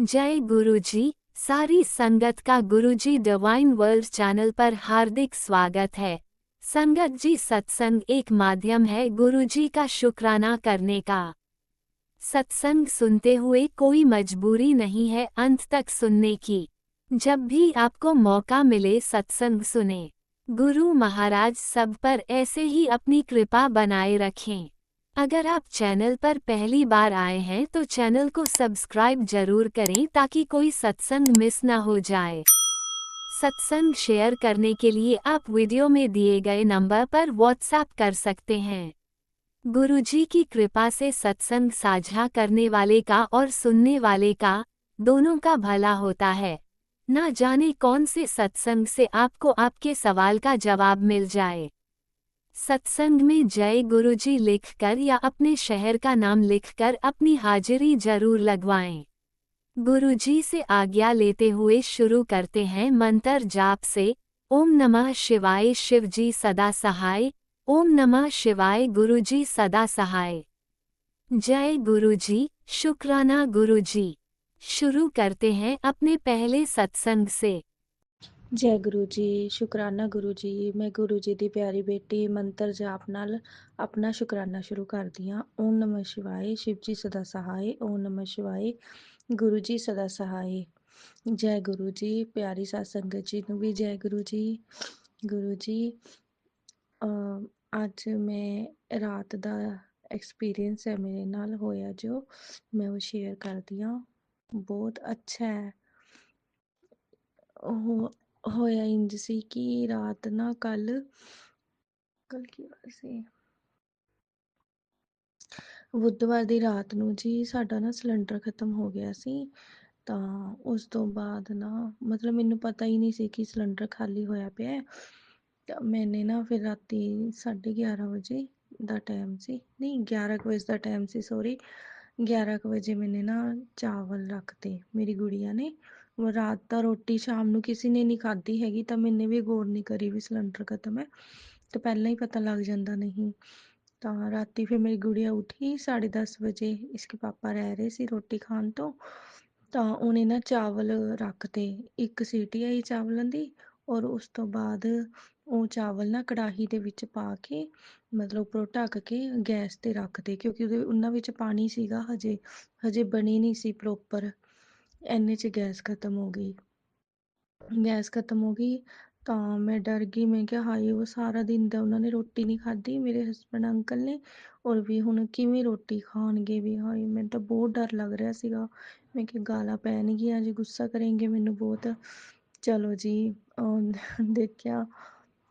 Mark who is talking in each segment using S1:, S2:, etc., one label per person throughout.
S1: जय गुरुजी। सारी संगत का गुरुजी डिवाइन वर्ल्ड चैनल पर हार्दिक स्वागत है। संगत जी, सत्संग एक माध्यम है गुरुजी का शुक्राना करने का। सत्संग सुनते हुए कोई मजबूरी नहीं है अंत तक सुनने की। जब भी आपको मौका मिले सत्संग सुने। गुरु महाराज सब पर ऐसे ही अपनी कृपा बनाए रखें। अगर आप चैनल पर पहली बार आए हैं तो चैनल को सब्सक्राइब जरूर करें ताकि कोई सत्संग मिस ना हो जाए। सत्संग शेयर करने के लिए आप वीडियो में दिए गए नंबर पर व्हाट्सएप कर सकते हैं। गुरुजी की कृपा से सत्संग साझा करने वाले का और सुनने वाले का दोनों का भला होता है। ना जाने कौन से सत्संग से आपको आपके सवाल का जवाब मिल जाए। सत्संग में जय गुरुजी लिखकर या अपने शहर का नाम लिखकर अपनी हाजिरी जरूर लगवाएं। गुरुजी से आज्ञा लेते हुए शुरू करते हैं मंत्र जाप से। ओम नमः शिवाय शिवजी सदा सहाय। ओम नमः शिवाय गुरुजी सदा सहाय। जय गुरुजी, शुक्राना गुरुजी। शुरू करते हैं अपने पहले सत्संग से।
S2: जय गुरु जी, शुकराना गुरु जी। मैं गुरु जी ਦੀ ਪਿਆਰੀ ਬੇਟੀ ਮੰਤਰ ਜਾਪ ਨਾਲ ਆਪਣਾ ਸ਼ੁਕਰਾਨਾ ਸ਼ੁਰੂ ਕਰਦੀ ਹਾਂ। ਓਮ ਨਮः शिवाय शिव जी सदा सहाय। ओम नमः शिवाय गुरु जी सदा सहाय। जय गुरु जी। प्यारी साध संगत जी ਨੂੰ ਵੀ ਜੈ ਗੁਰੂ ਜੀ। ਗੁਰੂ ਜੀ, ਅੱਜ ਮੈਂ ਰਾਤ ਦਾ ਐਕਸਪੀਰੀਅੰਸ ਹੈ ਮੇਰੇ ਨਾਲ ਹੋਇਆ ਜੋ ਮੈਂ ਉਹ ਸ਼ੇਅਰ ਕਰਦੀ ਹਾਂ। ਬਹੁਤ ਅੱਛਾ ਹੈ। ਉਹ ਹੋਇਆ ਇੰਜ ਸੀ ਕਿ ਰਾਤ ਨਾ ਕੱਲ ਕੀ ਹੋਇਆ ਸੀ, ਬੁੱਧਵਾਰ ਦੀ ਰਾਤ ਨੂੰ ਜੀ ਸਾਡਾ ਨਾ ਸਿਲੰਡਰ ਖਤਮ ਹੋ ਗਿਆ ਸੀ। ਤਾਂ ਉਸ ਤੋਂ ਬਾਅਦ ਨਾ ਮਤਲਬ ਮੈਨੂੰ ਪਤਾ ਹੀ ਨਹੀਂ ਸੀ ਕਿ ਸਿਲੰਡਰ ਖਾਲੀ ਹੋਇਆ ਪਿਆ ਹੈ। ਤਾਂ ਮੈਨੇ ਨਾ ਫਿਰ ਰਾਤੀ 11:30 ਵਜੇ ਦਾ ਟਾਈਮ ਸੀ, ਨਹੀਂ 11 ਕੁ ਵਜੇ ਦਾ ਟਾਈਮ ਸੀ, ਸੌਰੀ 11 ਕੁ ਵਜੇ ਮੈਨੇ ਨਾ ਚਾਵਲ ਰੱਖਤੇ ਮੇਰੀ ਗੁੜੀਆ ਨੇ। ਰਾਤ ਦਾ ਰੋਟੀ ਸ਼ਾਮ ਨੂੰ ਕਿਸੇ ਨੇ ਨਹੀਂ ਖਾਧੀ ਹੈਗੀ ਤਾਂ ਮੈਨੇ ਵੀ ਗੌਰ ਨਹੀਂ ਕਰੀ ਵੀ ਸਿਲੰਡਰ ਖਤਮ ਹੈ, ਤੇ ਪਹਿਲਾਂ ਹੀ ਪਤਾ ਲੱਗ ਜਾਂਦਾ ਨਹੀਂ। ਤਾਂ ਰਾਤੀ ਫਿਰ ਮੇਰੀ ਗੁੜੀਆ ਉੱਠੀ 10:30 ਵਜੇ, ਇਸਕੇ ਪਾਪਾ ਰਹਿ ਰਹੇ ਸੀ ਰੋਟੀ ਖਾਣ ਤੋਂ। ਤਾਂ ਉਹਨੇ ਨਾ ਚਾਵਲ ਰੱਖਤੇ, ਇੱਕ ਸੀਟੀ ਆਈ ਚਾਵਲਾਂ ਦੀ, ਔਰ ਉਸ ਤੋਂ ਬਾਅਦ ਉਹ ਚਾਵਲ ਨਾ ਕੜਾਹੀ ਦੇ ਵਿੱਚ ਪਾ ਕੇ ਮਤਲਬ ਉੱਪਰੋਂ ਢੱਕ ਕੇ ਗੈਸ 'ਤੇ ਰੱਖਤੇ, ਕਿਉਂਕਿ ਉਹਨਾਂ ਵਿੱਚ ਪਾਣੀ ਸੀਗਾ, ਹਜੇ ਬਣੀ ਨਹੀਂ ਸੀ ਪ੍ਰੋਪਰ। ਇੰਨੇ 'ਚ ਗੈਸ ਖਤਮ ਹੋ ਗਈ। ਤਾਂ ਮੈਂ ਡਰ ਗਈ, ਮੈਂ ਕਿਹਾ ਹਾਏ ਉਹ ਸਾਰਾ ਦਿਨ ਦਾ ਉਹਨਾਂ ਨੇ ਰੋਟੀ ਨਹੀਂ ਖਾਧੀ ਮੇਰੇ ਹਸਬੈਂਡ ਅੰਕਲ ਨੇ, ਔਰ ਵੀ ਹੁਣ ਕਿਵੇਂ ਰੋਟੀ ਖਾਣਗੇ ਵੀ। ਹਾਏ ਮੈਨੂੰ ਤਾਂ ਬਹੁਤ ਡਰ ਲੱਗ ਰਿਹਾ ਸੀਗਾ। ਮੈਂ ਕਿਹਾ ਗਾਲਾਂ ਪੈਣਗੀਆਂ ਜੀ, ਗੁੱਸਾ ਕਰੇਂਗੇ ਮੈਨੂੰ ਬਹੁਤ। ਚਲੋ ਜੀ, ਦੇਖਿਆ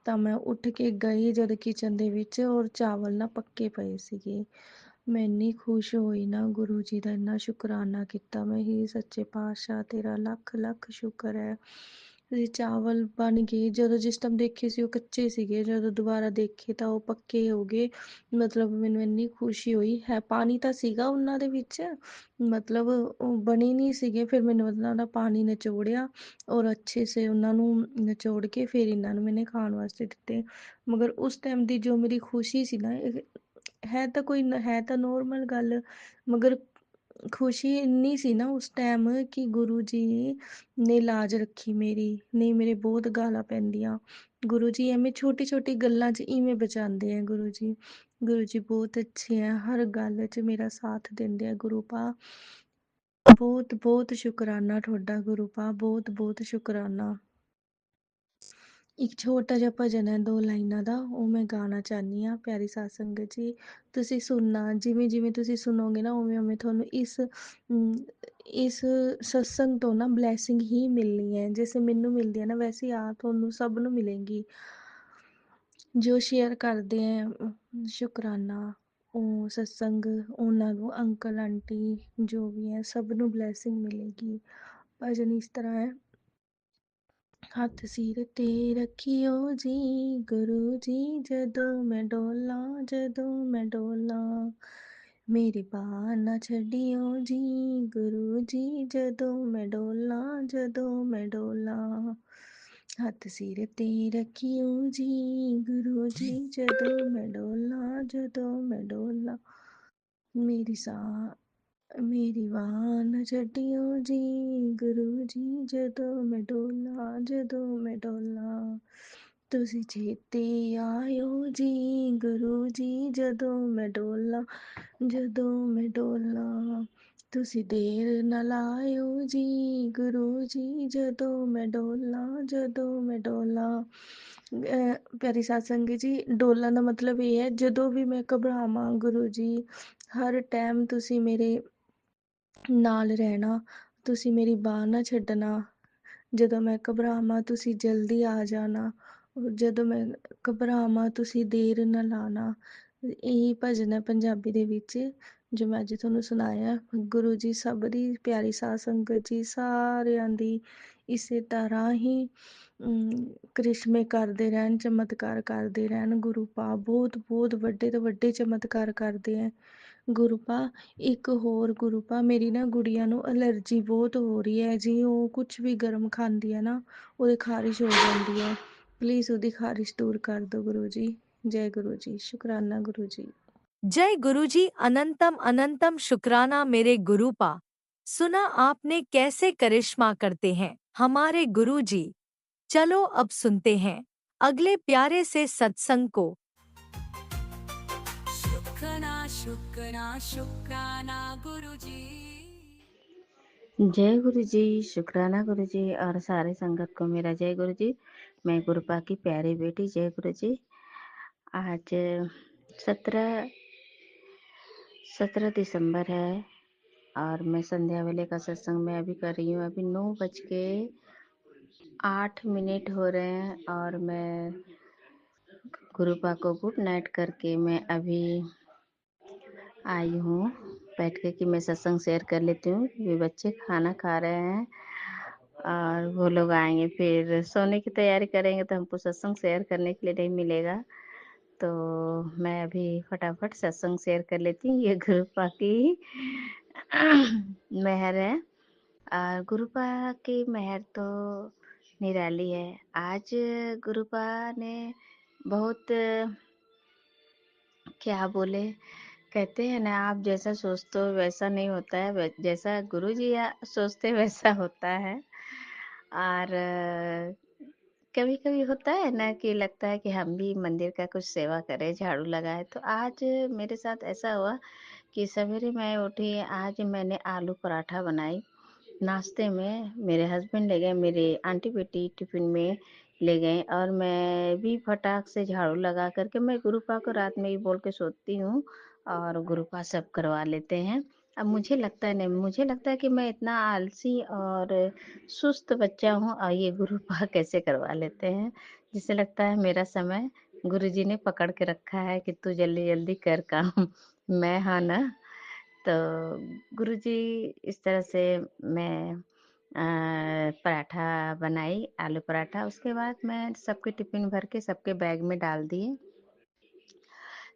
S2: ਤਾਂ ਮੈਂ ਉੱਠ ਕੇ ਗਈ ਜਦ ਕਿਚਨ ਦੇ ਵਿੱਚ, ਔਰ ਚਾਵਲ ਨਾ ਪੱਕੇ ਪਏ ਸੀਗੇ। ਮੈਂ ਇੰਨੀ ਖੁਸ਼ ਹੋਈ ਨਾ, ਗੁਰੂ ਜੀ ਦਾ ਇੰਨਾ ਸ਼ੁਕਰਾਨਾ ਕੀਤਾ ਮੈਂ, ਹੀ ਸੱਚੇ ਪਾਤਸ਼ਾਹ ਤੇਰਾ ਲੱਖ ਲੱਖ ਸ਼ੁਕਰ ਹੈ। ਚਾਵਲ ਬਣ ਗਏ, ਜਦੋਂ ਜਿਸ ਟਾਈਮ ਦੇਖੇ ਸੀ ਉਹ ਕੱਚੇ ਸੀਗੇ, ਜਦੋਂ ਦੁਬਾਰਾ ਦੇਖੇ ਤਾਂ ਉਹ ਪੱਕੇ ਹੋ ਗਏ। ਮਤਲਬ ਮੈਨੂੰ ਇੰਨੀ ਖੁਸ਼ੀ ਹੋਈ ਹੈ। ਪਾਣੀ ਤਾਂ ਸੀਗਾ ਉਹਨਾਂ ਦੇ ਵਿੱਚ, ਮਤਲਬ ਉਹ ਬਣੇ ਨਹੀਂ ਸੀਗੇ। ਫਿਰ ਮੈਨੂੰ ਉਹਨਾਂ ਦਾ ਪਾਣੀ ਨਿਚੋੜਿਆ ਔਰ ਅੱਛੇ ਸੇ ਉਹਨਾਂ ਨੂੰ ਨਿਚੋੜ ਕੇ ਫਿਰ ਇਹਨਾਂ ਨੂੰ ਮੈਨੇ ਖਾਣ ਵਾਸਤੇ ਦਿੱਤੇ। ਮਗਰ ਉਸ ਟਾਈਮ ਦੀ ਜੋ ਮੇਰੀ ਖੁਸ਼ੀ ਸੀ ਨਾ, ਹੈ ਤਾਂ ਨੋਰਮਲ ਗੱਲ, ਮਗਰ ਖੁਸ਼ੀ ਇੰਨੀ ਸੀ ਨਾ ਉਸ ਟਾਈਮ ਕਿ ਗੁਰੂ ਜੀ ਨੇ ਲਾਜ ਰੱਖੀ ਮੇਰੀ। ਨਹੀਂ ਮੇਰੇ ਬਹੁਤ ਗਾਲਾਂ ਪੈਂਦੀਆਂ। ਗੁਰੂ ਜੀ ਐਵੇਂ ਛੋਟੀ ਛੋਟੀ ਗੱਲਾਂ 'ਚ ਇਵੇਂ ਬਚਾਉਂਦੇ ਆ ਗੁਰੂ ਜੀ। ਗੁਰੂ ਜੀ ਬਹੁਤ ਅੱਛੇ ਆ, ਹਰ ਗੱਲ 'ਚ ਮੇਰਾ ਸਾਥ ਦਿੰਦੇ ਆ ਗੁਰੂ ਪਾ। ਬਹੁਤ ਬਹੁਤ ਸ਼ੁਕਰਾਨਾ ਤੁਹਾਡਾ ਗੁਰੂ ਪਾ, ਬਹੁਤ ਬਹੁਤ ਸ਼ੁਕਰਾਨਾ। ਇੱਕ ਛੋਟਾ ਜਿਹਾ ਭਜਨ ਹੈ 2 ਲਾਈਨਾਂ ਦਾ, ਉਹ ਮੈਂ ਗਾਣਾ ਚਾਹੁੰਦੀ ਹਾਂ। ਪਿਆਰੀ ਸਾਧ ਸੰਗਤ ਜੀ, ਤੁਸੀਂ ਸੁਣਨਾ, ਜਿਵੇਂ ਜਿਵੇਂ ਤੁਸੀਂ ਸੁਣੋਗੇ ਨਾ ਉਵੇਂ ਉਵੇਂ ਤੁਹਾਨੂੰ ਇਸ ਸਤਸੰਗ ਤੋਂ ਨਾ ਬਲੈਸਿੰਗ ਹੀ ਮਿਲਣੀ ਹੈ। ਜੈਸੇ ਮੈਨੂੰ ਮਿਲਦੀ ਹੈ ਨਾ, ਵੈਸੇ ਆ ਤੁਹਾਨੂੰ ਸਭ ਨੂੰ ਮਿਲੇਗੀ ਜੋ ਸ਼ੇਅਰ ਕਰਦੇ ਹੈ ਸ਼ੁਕਰਾਨਾ। ਉਹ ਸਤਸੰਗ ਉਹਨਾਂ ਨੂੰ, ਅੰਕਲ ਆਂਟੀ ਜੋ ਵੀ ਹੈ ਸਭ ਨੂੰ ਬਲੈਸਿੰਗ ਮਿਲੇਗੀ। ਭਜਨ ਇਸ ਤਰ੍ਹਾਂ ਹੈ। ਹੱਥ ਸਿਰ ਤੇ ਰੱਖਿਓ ਜੀ ਗੁਰੂ ਜੀ, ਜਦੋਂ ਮੈਂ ਡੋਲਾਂ ਮੇਰੀ ਬਾਂਹ ਨਾ ਛੱਡਿਓ ਜੀ ਗੁਰੂ ਜੀ, ਜਦੋਂ ਮੈਂ ਡੋਲਾਂ ਹੱਥ ਸਿਰ ਤੇ ਰੱਖਿਓ ਜੀ ਗੁਰੂ ਜੀ, ਜਦੋਂ ਮੈਂ ਡੋਲਾਂ ਮੇਰੀ ਸਾਹ मेरी बांह न छड्डियो जी गुरु जी, जदों मैं डोला जदों मैं डोला, ਤੁਸੀਂ ਛੇਤੀ ਆਇਓ ਜੀ ਗੁਰੂ ਜੀ, ਜਦੋਂ ਮੈਂ ਡੋਲਾ ਜਦੋਂ ਮੈਂ ਡੋਲਾ, ਤੁਸੀਂ ਦੇਰ ਨਾ ਲਾਇਓ ਜੀ ਗੁਰੂ ਜੀ, ਜਦੋਂ ਮੈਂ ਡੋਲਾ ਜਦੋਂ ਮੈਂ ਡੋਲਾ। ਪਿਆਰੀ ਸਾਧ ਸੰਗਤ ਜੀ, ਡੋਲਣ ਦਾ ਮਤਲਬ ਇਹ ਹੈ ਜਦੋਂ ਵੀ ਮੈਂ ਘਬਰਾਵਾਂ ਗੁਰੂ ਜੀ, ਹਰ ਟਾਈਮ ਤੁਸੀਂ ਮੇਰੇ ਨਾਲ ਰਹਿਣਾ, ਤੁਸੀਂ ਮੇਰੀ ਬਾਂਹ ਨਾ ਛੱਡਣਾ। ਜਦੋਂ ਮੈਂ ਘਬਰਾਵਾਂ ਤੁਸੀਂ ਜਲਦੀ ਆ ਜਾਣਾ, ਜਦੋਂ ਮੈਂ ਘਬਰਾਵਾਂ ਤੁਸੀਂ ਦੇਰ ਨਾ ਲਾਣਾ। ਇਹੀ ਭਜਨ ਹੈ ਪੰਜਾਬੀ ਦੇ ਵਿੱਚ ਜੋ ਮੈਂ ਅੱਜ ਤੁਹਾਨੂੰ ਸੁਣਾਇਆ। ਗੁਰੂ ਜੀ ਸਭ ਦੀ ਪਿਆਰੀ ਸਾਧ ਸੰਗਤ ਜੀ ਸਾਰਿਆਂ ਦੀ ਇਸੇ ਤਰ੍ਹਾਂ ਹੀ ਕਰਿਸ਼ਮੇ ਕਰਦੇ ਰਹਿਣ, ਚਮਤਕਾਰ ਕਰਦੇ ਰਹਿਣ। ਗੁਰੂ ਪਾ ਬਹੁਤ ਬਹੁਤ ਵੱਡੇ ਤੋਂ ਵੱਡੇ ਚਮਤਕਾਰ ਕਰਦੇ ਹੈ ਗੁਰੂ ਪਾ। ਇੱਕ ਹੋਰ ਗੁਰੂ ਪਾ, ਮੇਰੀ ਨਾ ਗੁੜੀਆ ਨੂੰ ਐਲਰਜੀ ਬਹੁਤ ਹੋ ਰਹੀ ਹੈ ਜੀ, ਉਹ ਕੁਛ ਵੀ ਗਰਮ ਖਾਂਦੀ ਹੈ ਨਾ ਉਹਦੇ ਖਾਰਿਸ਼ ਹੋ ਜਾਂਦੀ ਹੈ, ਪਲੀਜ਼ ਉਹਦੀ ਖਾਰਿਸ਼ दूर कर दो गुरु जी। जय गुरु जी, शुक्राना गुरु जी।
S3: जय गुरुजी, अनंतम अनंतम शुक्राना मेरे गुरुपा। सुना आपने कैसे करिश्मा करते हैं हमारे गुरुजी। चलो अब सुनते हैं अगले प्यारे से सत्संग को।
S4: शुक्राना शुक्राना शुक्राना गुरुजी।
S5: जय गुरु जी, शुक्राना गुरु जी और सारे संगत को मेरा जय गुरु जी। मैं गुरुपा की प्यारी बेटी जय गुरु जी। आज 17 17 दिसंबर है और मैं संध्या वेले का सत्संग में अभी कर रही हूँ। अभी 9:08 हो रहे हैं और मैं गुरुपा को गुड नाइट करके मैं अभी आई हूँ बैठ के कि मैं सत्संग शेयर कर लेती हूँ। ये बच्चे खाना खा रहे हैं और वो लोग आएंगे फिर सोने की तैयारी करेंगे तो हमको सत्संग शेयर करने के लिए नहीं मिलेगा। तो मैं अभी फटाफट सत्संग शेयर कर लेती हूँ। ये गुरुपा की मेहर है और गुरुपा की मेहर तो निराली है। आज गुरुपा ने बहुत क्या बोले, कहते हैं ना आप जैसा सोचते हो वैसा नहीं होता है, जैसा गुरु जी सोचते वैसा होता है। और कभी कभी होता है ना कि लगता है कि हम भी मंदिर का कुछ सेवा करें, झाड़ू लगाए। तो आज मेरे साथ ऐसा हुआ कि सवेरे मैं उठी, आज मैंने आलू पराठा बनाई नाश्ते में। मेरे हस्बैंड ले गए, मेरे आंटी बेटी टिफिन में ले गए और मैं भी फटाक से झाड़ू लगा करके, मैं गुरुपा को रात में ही बोल के सोती हूँ और गुरुपा सब करवा लेते हैं। अब मुझे लगता है नहीं, मुझे लगता है कि मैं इतना आलसी और सुस्त बच्चा हूँ और ये गुरुपा कैसे करवा लेते हैं, जिससे लगता है मेरा समय गुरुजी ने पकड़ के रखा है कि तू जल्दी जल्दी कर काम। मैं हाँ ना। तो गुरुजी इस तरह से मैं पराठा बनाई, आलू पराठा। उसके बाद मैं सबके टिफिन भर के सबके बैग में डाल दिए।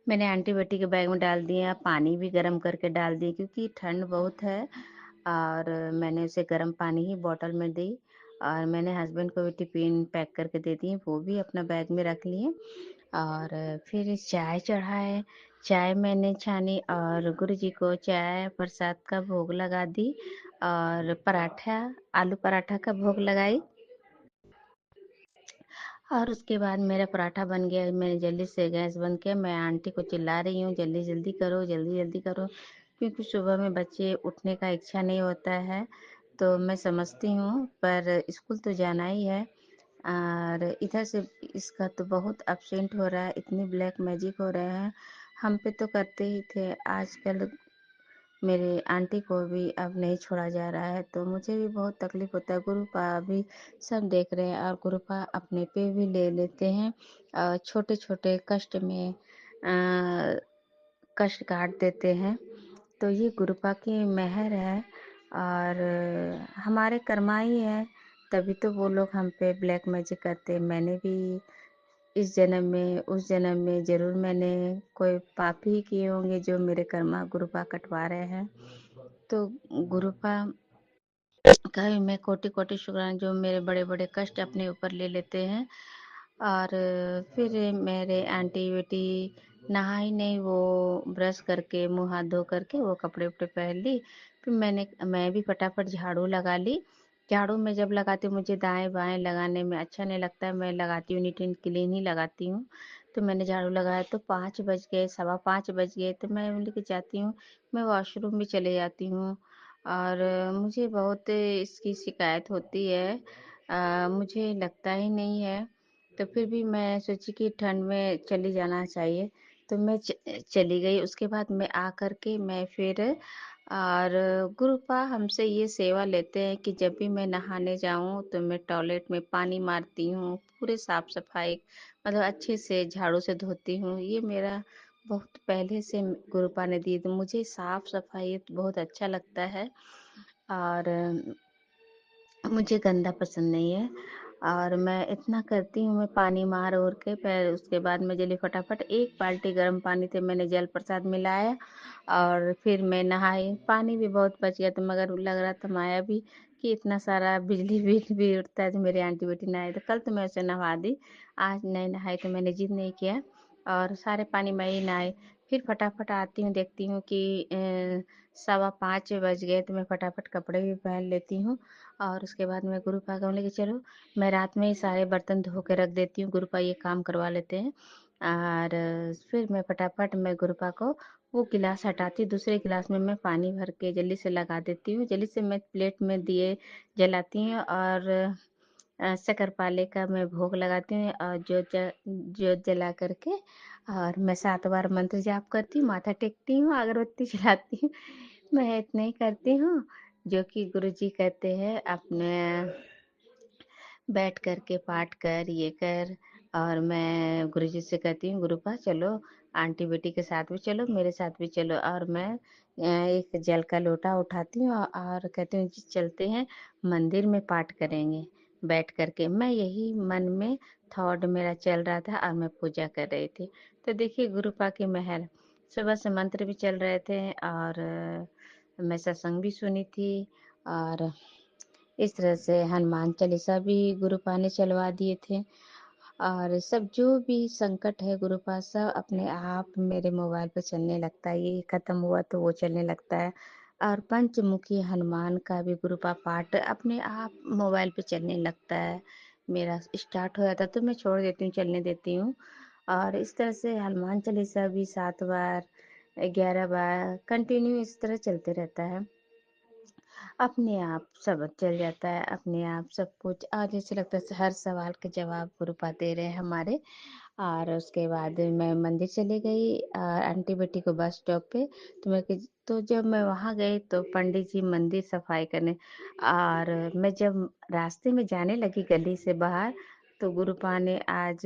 S5: मैंने आंटी बेटी के बैग में डाल दिया, पानी भी गर्म करके डाल दिए क्योंकि ठंड बहुत है और मैंने उसे गर्म पानी ही बॉटल में दी। और मैंने हस्बैंड को भी टिफिन पैक करके दे दिए, वो भी अपना बैग में रख लिए। और फिर चाय चढ़ाए, चाय मैंने छानी और गुरुजी को चाय प्रसाद का भोग लगा दी और पराठा, आलू पराठा का भोग लगाई। और उसके बाद मेरा पराठा बन गया। मैंने जल्दी से गैस बंद किया। मैं आंटी को चिल्ला रही हूँ जल्दी जल्दी करो, जल्दी जल्दी करो, क्योंकि सुबह में बच्चे उठने का इच्छा नहीं होता है। तो मैं समझती हूँ पर स्कूल तो जाना ही है। और इधर से इसका तो बहुत अपसेंट हो रहा है, इतनी ब्लैक मैजिक हो रहे हैं। हम पे तो करते ही थे, आजकल मेरे आंटी को भी अब नहीं छोड़ा जा रहा है, तो मुझे भी बहुत तकलीफ होता है। गुरुपा भी सब देख रहे हैं और गुरुपा अपने पे भी ले लेते हैं, छोटे छोटे कष्ट में कष्ट काट देते हैं। तो ये गुरुपा की मेहर है और हमारे कर्मा ही है, तभी तो वो लोग हम पे ब्लैक मैजिक करते हैं। मैंने भी इस जन्म में उस जन्म में जरूर मैंने कोई पाप ही किए होंगे जो मेरे कर्मा गुरुपा कटवा रहे हैं। तो गुरुपा का भी मैं कोटि कोटि शुक्राना, जो मेरे बड़े बड़े कष्ट अपने ऊपर ले लेते हैं। और फिर मेरे आंटी बेटी नहाई नहीं, वो ब्रश करके मुँह हाथ धो करके वो कपड़े-वपड़े पहन ली। फिर मैं भी फटाफट झाड़ू लगा ली। झाड़ू मैं जब लगाती हूँ मुझे दाएँ-बाएँ लगाने में अच्छा नहीं लगता है, मैं लगाती हूँ नीट एंड क्लीन ही लगाती हूँ। तो मैंने झाड़ू लगाया तो 5 बज गए, सवा 5 बज गए, तो मैं बोली कि जाती हूँ, मैं वॉशरूम भी चले जाती हूँ और मुझे बहुत इसकी शिकायत होती है। मुझे लगता ही नहीं है, तो फिर भी मैं सोची कि ठंड में चली जाना चाहिए। तो मैं चली गई, उसके बाद मैं आकर के मैं फिर और गुरुपा हमसे ये सेवा लेते हैं कि जब भी मैं नहाने जाऊँ तो मैं टॉयलेट में पानी मारती हूँ, पूरे साफ-सफाई मतलब अच्छे से झाड़ू से धोती हूँ। ये मेरा बहुत पहले से गुरुपा ने दी, तो मुझे साफ-सफाई बहुत अच्छा लगता है और मुझे गंदा पसंद नहीं है और मैं इतना करती हूँ, मैं पानी मार-ओर के फिर उसके बाद मैं जल्दी फटाफट 1 बाल्टी गर्म पानी से मैंने जल प्रसाद मिलाया और फिर मैं नहाई। पानी भी बहुत बच गया, तो मगर लग रहा था माया भी कि इतना सारा बिजली बिल भी उठता है, तो मेरी आंटी बेटी नहाई, तो कल तो मैं उसे नहवा दी। आज नहीं नहाई तो मैंने ज़िद नहीं किया और सारे पानी मैं ही नहाई। फिर फटाफट आती हूँ, देखती हूँ कि सवा 5 बज गए, तो मैं फटाफट कपड़े भी पहन लेती हूँ और उसके बाद मैं गुरुपा को बोली कि चलो मैं रात में ही सारे बर्तन धो के रख देती हूँ, गुरुपा ये काम करवा लेते हैं और फिर मैं फटाफट मैं गुरुपा को वो गिलास हटाती हूँ, दूसरे गिलास में मैं पानी भर के जल्दी से लगा देती हूँ, जल्दी से मैं प्लेट में दिए जलाती हूँ और शक्करपाले का मैं भोग लगाती हूँ और जोत जला करके और मैं 7 बार मंत्र जाप करती हूँ, माथा टेकती हूँ, अगरबत्ती जलाती हूँ। मैं इतना ही करती हूँ, जो कि गुरुजी कहते हैं अपने बैठ कर के पाठ कर, ये कर और मैं गुरुजी से कहती हूँ गुरुपा चलो आंटी बेटी के साथ भी चलो, मेरे साथ भी चलो और मैं एक जल का लोटा उठाती हूँ और कहती हूँ जी चलते हैं मंदिर में पाठ करेंगे बैठ कर के। मैं यही मन में थॉट मेरा चल रहा था और मैं पूजा कर रही थी। तो देखिए गुरुपा की महर, सुबह से मंत्र भी चल रहे थे और मैं सत्संग भी सुनी थी और इस तरह से हनुमान चालीसा भी गुरुपा ने चलवा दिए थे और सब जो भी संकट है गुरुपा सब अपने आप मेरे मोबाइल पे चलने लगता है। ये खत्म हुआ तो वो चलने लगता है और पंचमुखी हनुमान का भी गुरुपा पाठ अपने आप मोबाइल पे चलने लगता है। मेरा स्टार्ट हो जाता तो मैं छोड़ देती हूँ, चलने देती हूँ और इस तरह से हनुमान चालीसा भी 7 बार 11 बार कंटिन्यू इस तरह चलते रहता है। अपने आप सब चल जाता है, अपने आप सब कुछ और जैसे लगता है हर सवाल के जवाब गुरुपा दे रहे हैं हमारे। और उसके बाद मैं मंदिर चली गई आंटी बेटी को बस स्टॉप पे। तो जब मैं वहाँ गई तो पंडित जी मंदिर सफाई करने और मैं जब रास्ते में जाने लगी गली से बाहर तो गुरुपा ने आज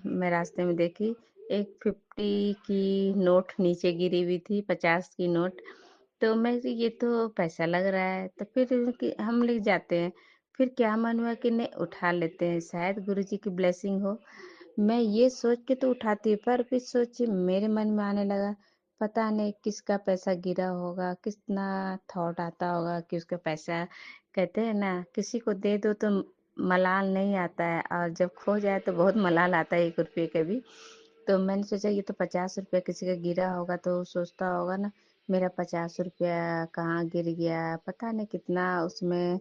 S5: मैं रास्ते में देखी एक 50 की नोट नीचे गिरी हुई थी, 50 की नोट। तो मैं ये तो पैसा लग रहा है तो फिर कि हम ले जाते हैं। फिर क्या मन हुआ कि नहीं उठा लेते हैं, शायद गुरुजी की ब्लेसिंग हो। मैं ये सोच के तो उठाती हूँ पर फिर सोच मेरे मन में आने लगा पता नहीं किसका पैसा गिरा होगा, कितना थॉट आता होगा कि उसका पैसा कहते हैं ना किसी को दे दो तो मलाल नहीं आता है और जब खो जाए तो बहुत मलाल आता है 1 रुपये का भी। तो मैंने सोचा ये तो 50 रुपया किसी का गिरा होगा तो सोचता होगा ना मेरा 50 रुपया कहाँ गिर गया, पता नहीं कितना उसमें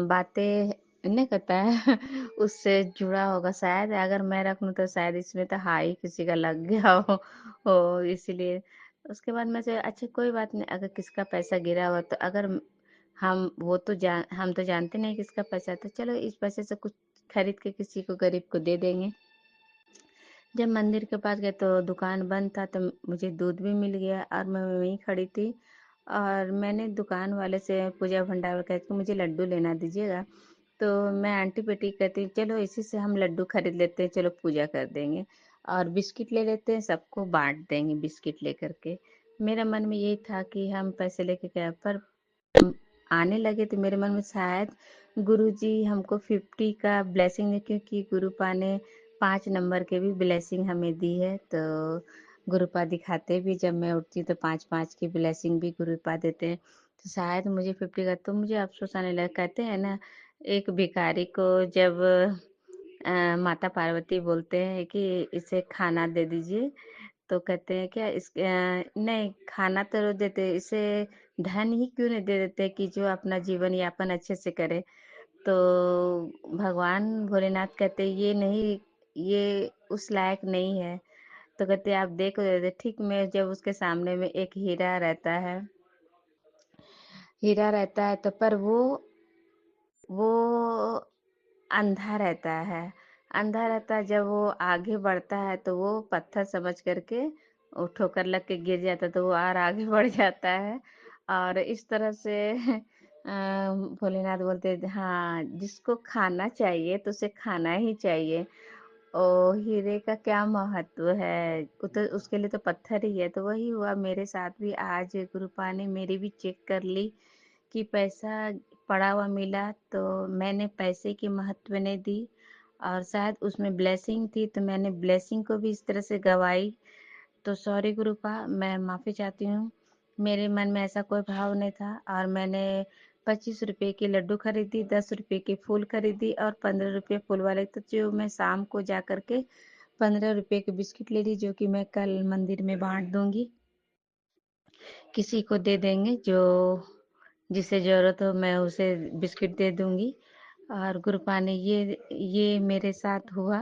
S5: बातें नहीं करता है उससे जुड़ा होगा शायद अगर मैं रख लूँ तो शायद इसमें तो हाई किसी का लग गया हो इसीलिए। उसके बाद मैं सोचा अच्छा कोई बात नहीं अगर किसका पैसा गिरा हुआ तो अगर हम तो जानते नहीं किसका पैसा तो चलो इस पैसे से कुछ खरीद के किसी को गरीब को दे देंगे। जब मंदिर के पास गए तो दुकान बंद था तो मुझे दूध भी मिल गया और मैं वहीं खड़ी थी और मैंने दुकान वाले से पूजा भंडार में कहा कि मुझे लड्डू लेना दीजिएगा। तो मैं आंटी बेटी कहती चलो इसी से हम लड्डू खरीद लेते हैं, चलो पूजा कर देंगे और बिस्किट ले लेते हैं, सबको बांट देंगे बिस्किट लेकर के। मेरा मन में यही था कि हम पैसे लेके गए पर आने लगे तो मेरे मन में शायद गुरुजी हमको 50 का ब्लेसिंग है क्योंकि गुरुपा ने 5 नंबर के भी ब्लेसिंग हमें दी है। तो गुरुपा दिखाते भी जब मैं उठती हूँ तो 5-5 की ब्लेसिंग भी गुरुपा देते हैं। तो शायद मुझे 50 का तो मुझे अफ़सोस आने लगा। कहते हैं ना एक भिखारी को जब माता पार्वती बोलते हैं कि इसे खाना दे दीजिए तो कहते हैं क्या नहीं खाना तो रोज देते, इसे धन ही क्यों नहीं दे देते कि जो अपना जीवन यापन अच्छे से करे। तो भगवान भोलेनाथ कहते ये नहीं, ये उस लायक नहीं है। तो कहते आप देखो दे दे। ठीक में जब उसके सामने में एक हीरा रहता है तो पर वो अंधा रहता है। अंधा रहता है, जब वो आगे बढ़ता है तो वो पत्थर समझ करके वो ठोकर लग के गिर जाता है तो वो और आगे बढ़ जाता है। और इस तरह से भोलेनाथ बोलते हैं हाँ जिसको खाना चाहिए तो उसे खाना ही चाहिए। ओ हीरे का क्या महत्व है, वो तो उसके लिए तो पत्थर ही है। तो वही हुआ मेरे साथ भी। आज गुरुपा ने मेरी भी चेक कर ली कि पैसा पड़ा हुआ मिला तो मैंने पैसे की महत्व नहीं दी, और शायद उसमें ब्लेसिंग थी तो मैंने ब्लेसिंग को भी इस तरह से गवाई। तो सॉरी गुरुपा, मैं माफ़ी चाहती हूँ। मेरे मन में ऐसा कोई भाव नहीं था। और मैंने 25 रुपए की लड्डू खरीदी, 10 रुपए की फूल खरीदी और 15 रुपए फूल वाले, तो जो मैं शाम को जा करके 15 रुपए की बिस्किट ले ली, जो कि मैं कल मंदिर में बांट दूंगी। किसी को दे देंगे जो जिसे ज़रूरत हो, मैं उसे बिस्किट दे दूंगी। और गुरुपा ने ये मेरे साथ हुआ।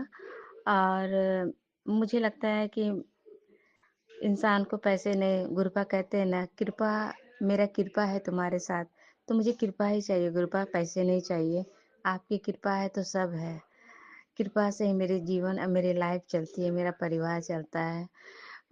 S5: और मुझे लगता है कि इंसान को पैसे नहीं, गुरुपा कहते हैं ना कृपा, मेरा कृपा है तुम्हारे साथ, तो मुझे कृपा ही चाहिए गुरुपा, पैसे नहीं चाहिए। आपकी कृपा है तो सब है। कृपा से ही मेरे जीवन और मेरी लाइफ चलती है, मेरा परिवार चलता है।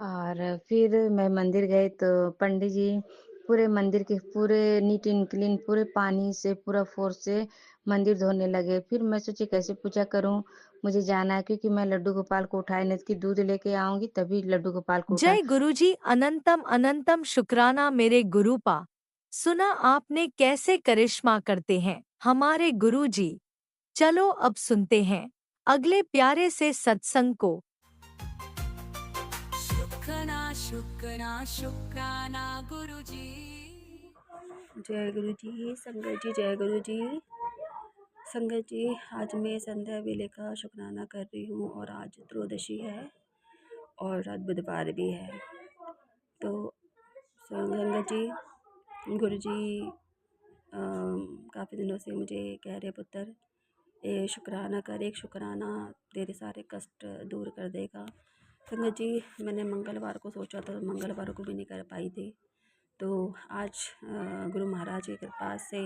S5: और फिर मैं मंदिर गई तो पंडित जी पूरे मंदिर के पूरे नीट एंड क्लीन पूरे पानी से पूरा फोर्स से मंदिर धोने लगे। फिर मैं सोची कैसे पूजा करूं, मुझे जाना है क्योंकि मैं लड्डू गोपाल को उठाए नहीं कि दूध लेके आऊंगी तभी लड्डू गोपाल को उठा।
S3: जय गुरुजी, अनंतम अनंतम शुक्राना मेरे गुरुपा। सुना आपने कैसे करिश्मा करते हैं हमारे गुरुजी। चलो अब सुनते हैं अगले प्यारे से सत्संग को।
S4: शुक्राना शुक्राना शुक्राना गुरुजी।
S6: जय गुरु जी। संगत जी जय गुरु जी। संगत जी आज मैं संध्या वेले का शुक्राना कर रही हूँ और आज त्रयोदशी है और आज बुधवार भी है। तो संगत जी गुरु जी काफ़ी दिनों से मुझे कह रहे पुत्र ये शुक्राना कर, एक शुक्राना तेरे सारे कष्ट दूर कर देगा। संगत जी मैंने मंगलवार को सोचा था, मंगलवार को भी नहीं कर पाई थी। तो आज गुरु महाराज की कृपा से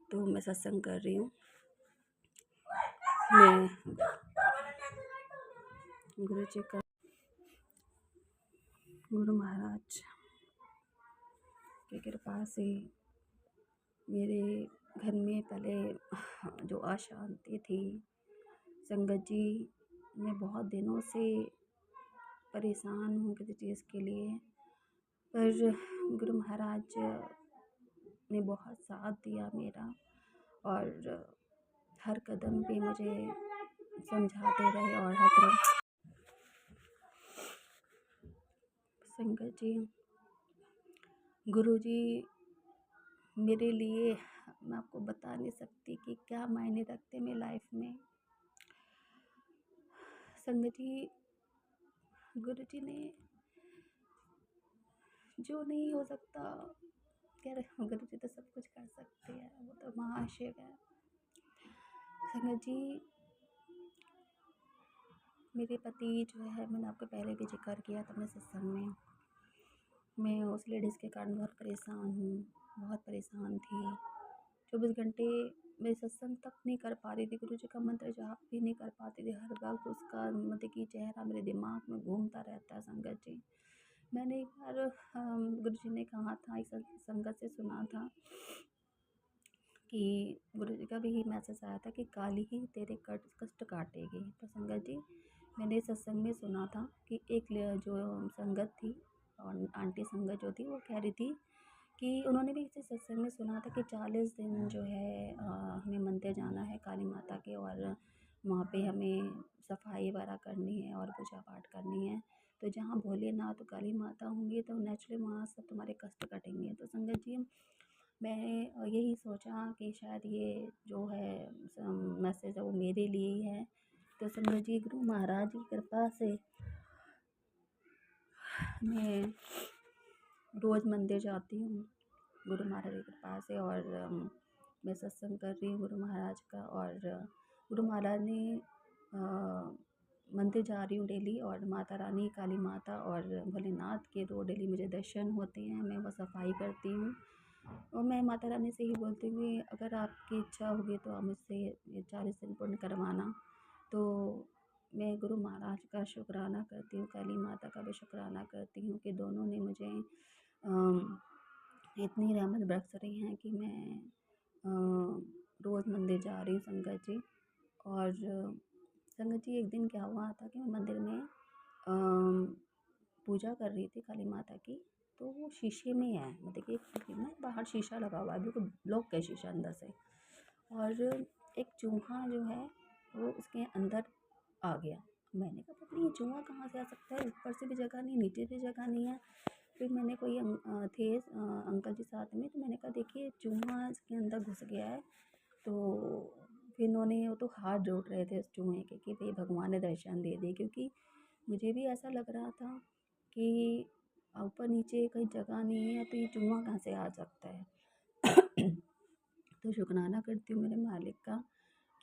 S6: तो मैं सत्संग कर रही हूँ। मैं गुरु जी का, गुरु महाराज की कृपा से मेरे घर में पहले जो अशांति थी, संगत जी मैं बहुत दिनों से परेशान हूँ किसी चीज़ के लिए, पर गुरु महाराज ने बहुत साथ दिया मेरा और हर कदम पे मुझे समझाते रहे। और हर तरफ संगत जी गुरु जी मेरे लिए मैं आपको बता नहीं सकती कि क्या मायने रखते मेरी लाइफ में। संगत जी गुरु जी ने जो नहीं हो सकता, कह रहे गुरु जी तो सब कुछ कर सकते हैं, वो तो महाशिव है। संगत जी मेरे पति जो है, मैंने आपको पहले भी जिक्र किया था अपने सत्संग में, मैं उस लेडीज़ के कारण बहुत परेशान हूँ, बहुत परेशान थी। 24 घंटे मैं सत्संग तक नहीं कर पा रही थी, गुरु जी का मंत्र जाप भी नहीं कर पाती थी। हर वक्त उसका मतलब कि चेहरा मेरे दिमाग में घूमता रहता है। संगत जी मैंने एक बार गुरु जी ने कहा था, एक संगत से सुना था कि गुरु जी का भी ही मैसेज आया था कि काली ही तेरे कष्ट काटेगी। तो संगत जी मैंने सत्संग में सुना था कि एक जो संगत थी और आंटी संगत जो थी वो कह रही थी कि उन्होंने भी इसे सत्संग में सुना था कि 40 दिन जो है हमें मंदिर जाना है काली माता के, और वहाँ पे हमें सफाई वगैरह करनी है और पूजा पाठ करनी है। तो जहाँ भोलेनाथ तो काली माता होंगी तो नेचुरली वहाँ सब तुम्हारे कष्ट कटेंगे। तो संगत जी मैंने यही सोचा कि शायद ये जो है मैसेज है वो मेरे लिए ही है। तो संगत जी गुरु महाराज की कृपा से मैं रोज़ मंदिर जाती हूँ गुरु महाराज की कृपा से, और मैं सत्संग कर रही हूँ गुरु महाराज का। और गुरु महाराज ने मंदिर जा रही हूँ डेली, और माता रानी, काली माता और भोलेनाथ के तो डेली मुझे दर्शन होते हैं। मैं वो सफाई करती हूँ, और मैं माता रानी से ही बोलती हूँ कि अगर आपकी इच्छा होगी तो आप मुझसे ये 40 दिन पुण्य करवाना। तो मैं गुरु महाराज का शुक्राना करती हूँ, काली माता का भी शुक्राना करती हूँ कि दोनों ने मुझे इतनी रहमत बरस रही हैं कि मैं रोज़ मंदिर जा रही हूँ संगत जी। और संगत जी, एक दिन क्या हुआ था कि मैं मंदिर में पूजा कर रही थी काली माता की, तो वो शीशे में है, मतलब कि ना बाहर शीशा लगा हुआ है, बिल्कुल ब्लॉक है शीशा अंदर से। और एक चूहा जो है वो उसके अंदर आ गया। मैंने कहा पता नहीं ये चूहा कहाँ से आ सकता है, ऊपर से भी जगह नहीं, नीचे भी जगह नहीं है। फिर मैंने कोई थे अंकल जी साथ में, तो मैंने कहा देखिए चूहा इसके अंदर घुस गया है। तो फिर इन्होंने, वो तो हाथ जोड़ रहे थे उस चूहे के कि भाई भगवान ने दर्शन दे दिए, क्योंकि मुझे भी ऐसा लग रहा था कि ऊपर नीचे कहीं जगह नहीं है, तो ये चूहा कहाँ से आ सकता है। तो शुक्राना करती हूँ मेरे मालिक का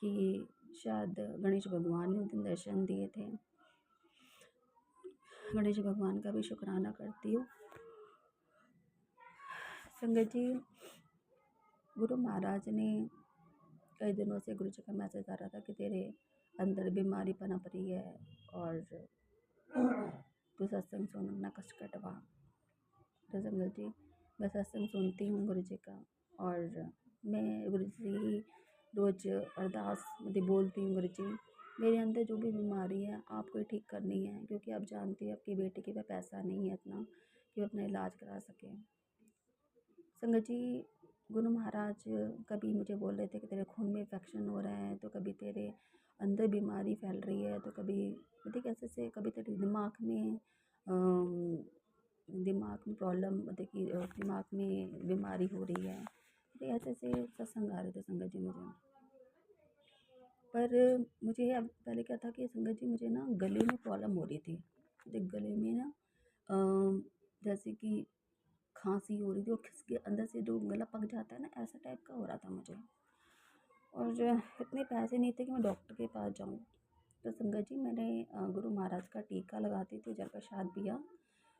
S6: कि शायद गणेश भगवान ने उस दिन दर्शन दिए थे। गणेश भगवान का भी शुक्राना करती हूँ। संगत जी, गुरु महाराज ने कई दिनों से, गुरु जी का मैसेज आ रहा था कि तेरे अंदर बीमारी पनप रही है और तू सत्संग सुन, अपना कष्ट कटवा। तो संगत जी, मैं सत्संग सुनती हूँ गुरु जी का, और मैं गुरु जी से ही रोज़ अरदास मतलब बोलती हूँ, गुरु जी मेरे अंदर जो भी बीमारी है आपको ही ठीक करनी है, क्योंकि आप जानती हैं आपकी बेटी के पास पैसा नहीं है इतना कि वो अपना इलाज करा सके। संगत जी, गुरु महाराज कभी मुझे बोल रहे थे कि तेरे खून में इन्फेक्शन हो रहा है, तो कभी तेरे अंदर बीमारी फैल रही है, तो कभी मतलब कैसे से, कभी तेरे दिमाग में प्रॉब्लम, मतलब कि दिमाग में बीमारी हो रही है। तो ऐसे से सत्संग आ रहे थे संगत जी मुझे। पर मुझे अब पहले क्या था कि संगत जी मुझे ना गले में प्रॉब्लम हो रही थी, मुझे गले में ना जैसे कि खांसी हो रही थी, और खिसके अंदर से जो गला पक जाता है ना, ऐसा टाइप का हो रहा था मुझे। और इतने पैसे नहीं थे कि मैं डॉक्टर के पास जाऊँ। तो संगत जी, मैंने गुरु महाराज का टीका लगाती थी, जल प्रसाद पिया,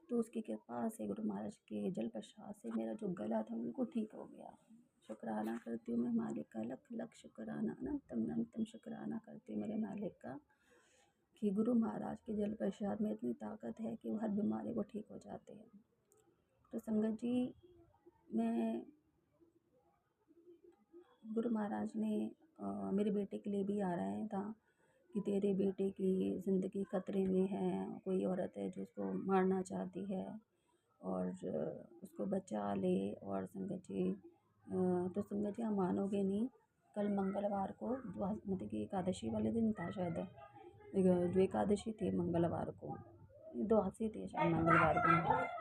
S6: तो उसकी कृपा से, गुरु महाराज के जल प्रसाद से मेरा जो गला था बिल्कुल ठीक हो गया। शुक्राना करती हूँ मैं मालिक का, लख लख शुक्राना, अनंतम शुक्राना करती हूँ मेरे मालिक का कि गुरु महाराज के जल प्रसाद में इतनी ताकत है कि वो हर बीमारी को ठीक हो जाते हैं। तो संगत जी, मैं गुरु महाराज ने मेरे बेटे के लिए भी आ रहा है था कि तेरे बेटे की ज़िंदगी खतरे में है, कोई औरत है जो उसको मारना चाहती है और उसको बचा ले। और संगत जी, तो संगत जी आप मानोगे नहीं, कल मंगलवार को मतलब कि एकादशी वाले दिन था शायद, जो एकादशी थी मंगलवार को, द्वादशी थी शायद मंगलवार को।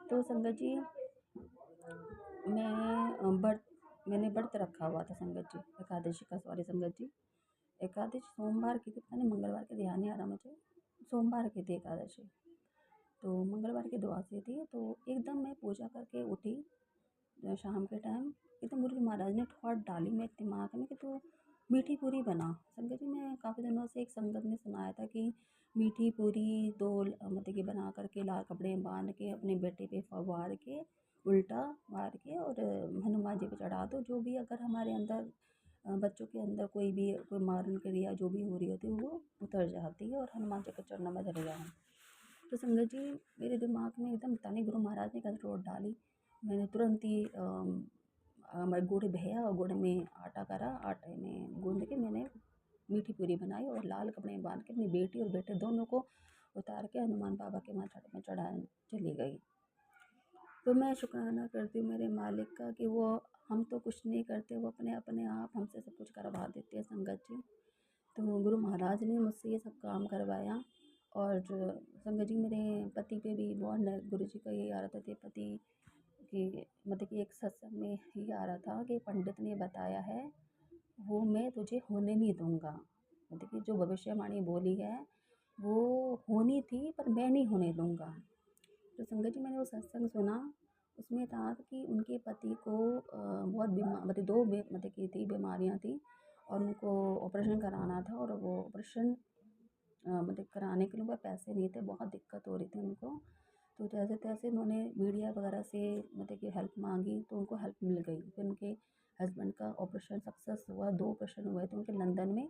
S6: तो संगत जी, मैंने व्रत रखा हुआ था संगत जी, एकादशी का, सॉरी संगत जी, एकादशी सोमवार की थी, पता नहीं मंगलवार के ध्यान नहीं आ रहा मुझे, सोमवार की थी एकादशी, तो मंगलवार की द्वादशी थी। तो एकदम मैं पूजा करके उठी शाम के टाइम, एकदम गुरु महाराज ने ठोट डाली मेरे दिमाग में कि तू मीठी पूरी बना। संगत जी, मैं काफ़ी दिनों से एक संगत ने सुनाया था कि मीठी पूरी दो मतलब कि बना करके लाल कपड़े में बांध के अपने बेटे पे फवार के उल्टा मार के और हनुमान जी पे चढ़ा दो, जो भी अगर हमारे अंदर बच्चों के अंदर कोई मारण क्रिया जो भी हो रही होती है वो उतर जाती है और हनुमान जी के चरणों में धर जाए। तो संगत जी, मेरे दिमाग में एकदम तानी गुरु महाराज ने कैसे रोट डाली। मैंने तुरंत ही हमारे गुड़ भैया और गुड़ में आटा करा, आटे में गूंद के मैंने मीठी पूरी बनाई और लाल कपड़े में बांध के अपनी बेटी और बेटे दोनों को उतार के हनुमान बाबा के माथा में चढ़ा चली गई। तो मैं शुक्राना करती हूँ मेरे मालिक का कि वो, हम तो कुछ नहीं करते, वो अपने अपने आप हमसे सब कुछ करवा देते हैं संगत जी। तो गुरु महाराज ने मुझसे ये सब काम करवाया। और संगत जी, मेरे पति पे भी बहुत गुरु जी का ये आ रहा था, पति कि मतलब कि एक सत्संग में ये आ रहा था कि पंडित ने बताया है वो मैं तुझे होने नहीं दूंगा, मतलब कि जो भविष्यवाणी बोली है वो होनी थी पर मैं नहीं होने दूंगा। तो संगत जी मैंने वो सत्संग सुना, उसमें था कि उनके पति को बहुत मतलब मतलब की थी बीमारियाँ थी और उनको ऑपरेशन कराना था और वो ऑपरेशन मतलब कराने के लिए उनके पैसे नहीं थे, बहुत दिक्कत हो रही थी उनको। तो जैसे तैसे उन्होंने मीडिया वगैरह से मतलब कि हेल्प मांगी तो उनको हेल्प मिल गई। फिर उनके हस्बैंड का ऑपरेशन सक्सेस हुआ, 2 ऑपरेशन हुए थे उनके लंदन में।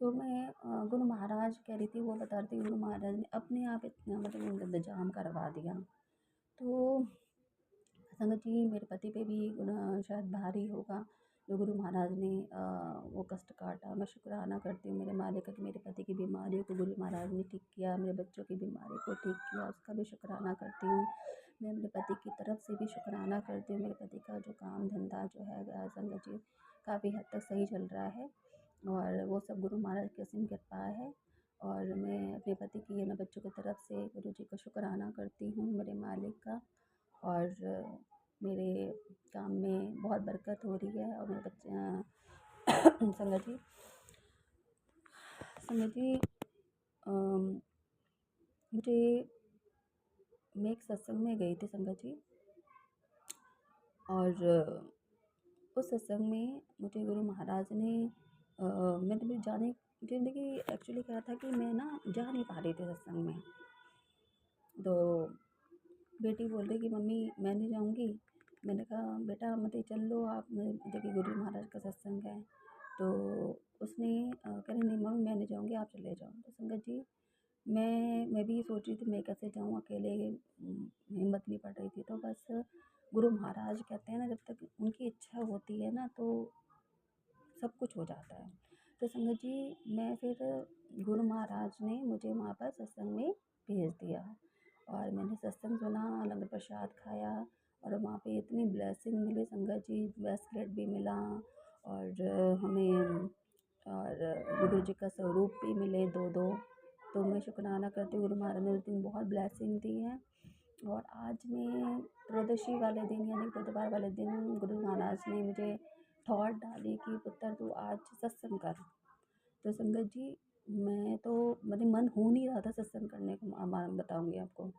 S6: तो मैं गुरु महाराज कह रही थी, वो बता रही थी गुरु महाराज ने अपने आप इतना मतलब इंतजाम करवा दिया। तो संगत जी मेरे पति पे भी शायद भारी होगा जो गुरु महाराज ने वो कष्ट काटा। मैं शुक्राना करती हूँ मेरे मालिक का कि मेरे पति की बीमारियों को गुरु महाराज ने ठीक किया, मेरे बच्चों की बीमारी को ठीक किया, उसका भी शुक्राना करती हूँ। मैं अपने पति की तरफ से भी शुक्राना करती हूँ। मेरे पति का जो काम धंधा जो है संगत जी काफ़ी हद तक सही चल रहा है और वो सब गुरु महाराज की असीम कृपा है। और मैं अपने पति की या बच्चों की तरफ से गुरु जी का शुक्राना करती हूँ, मेरे मालिक का। और मेरे काम में बहुत बरकत हो रही है और मेरे बच्चे संगत जी मुझे मैं एक सत्संग में गई थी संगत जी और उस सत्संग में मुझे गुरु महाराज ने मैंने भी जाने मुझे देखिए एक्चुअली क्या था कि मैं ना जा नहीं पा रही थी सत्संग में। तो बेटी बोल रही कि मम्मी मैं नहीं जाऊँगी। मैंने कहा बेटा मतलब चल लो आप, देखिए गुरु महाराज का सत्संग है। तो उसने कह रही नहीं मम्मी मैं नहीं जाऊँगी, आप चले जाओ। तो संगत जी मैं भी सोच रही थी मैं कैसे जाऊँ अकेले, हिम्मत नहीं पड़ रही थी। तो बस गुरु महाराज कहते हैं ना जब तक उनकी इच्छा होती है ना तो सब कुछ हो जाता है। तो संगत जी मैं फिर गुरु महाराज ने मुझे वहाँ पर सत्संग में भेज दिया और मैंने सत्संग सुना, लंगर प्रसाद खाया और वहाँ पे इतनी ब्लेसिंग मिली संगत जी, ब्रेसलेट भी मिला और हमें और गुरु जी का स्वरूप भी मिले 2-2। तो मैं शुक्राना करती हूँ गुरु महाराज ने उस दिन बहुत ब्लेसिंग दी है। और आज मैं त्रयोदशी वाले दिन यानी बुधवार वाले दिन गुरु महाराज ने मुझे थॉट डाली कि पुत्र तू आज सत्संग कर। तो संगत जी मैं तो मतलब मन हो नहीं रहा था सत्संग करने को, बताऊंगी आपको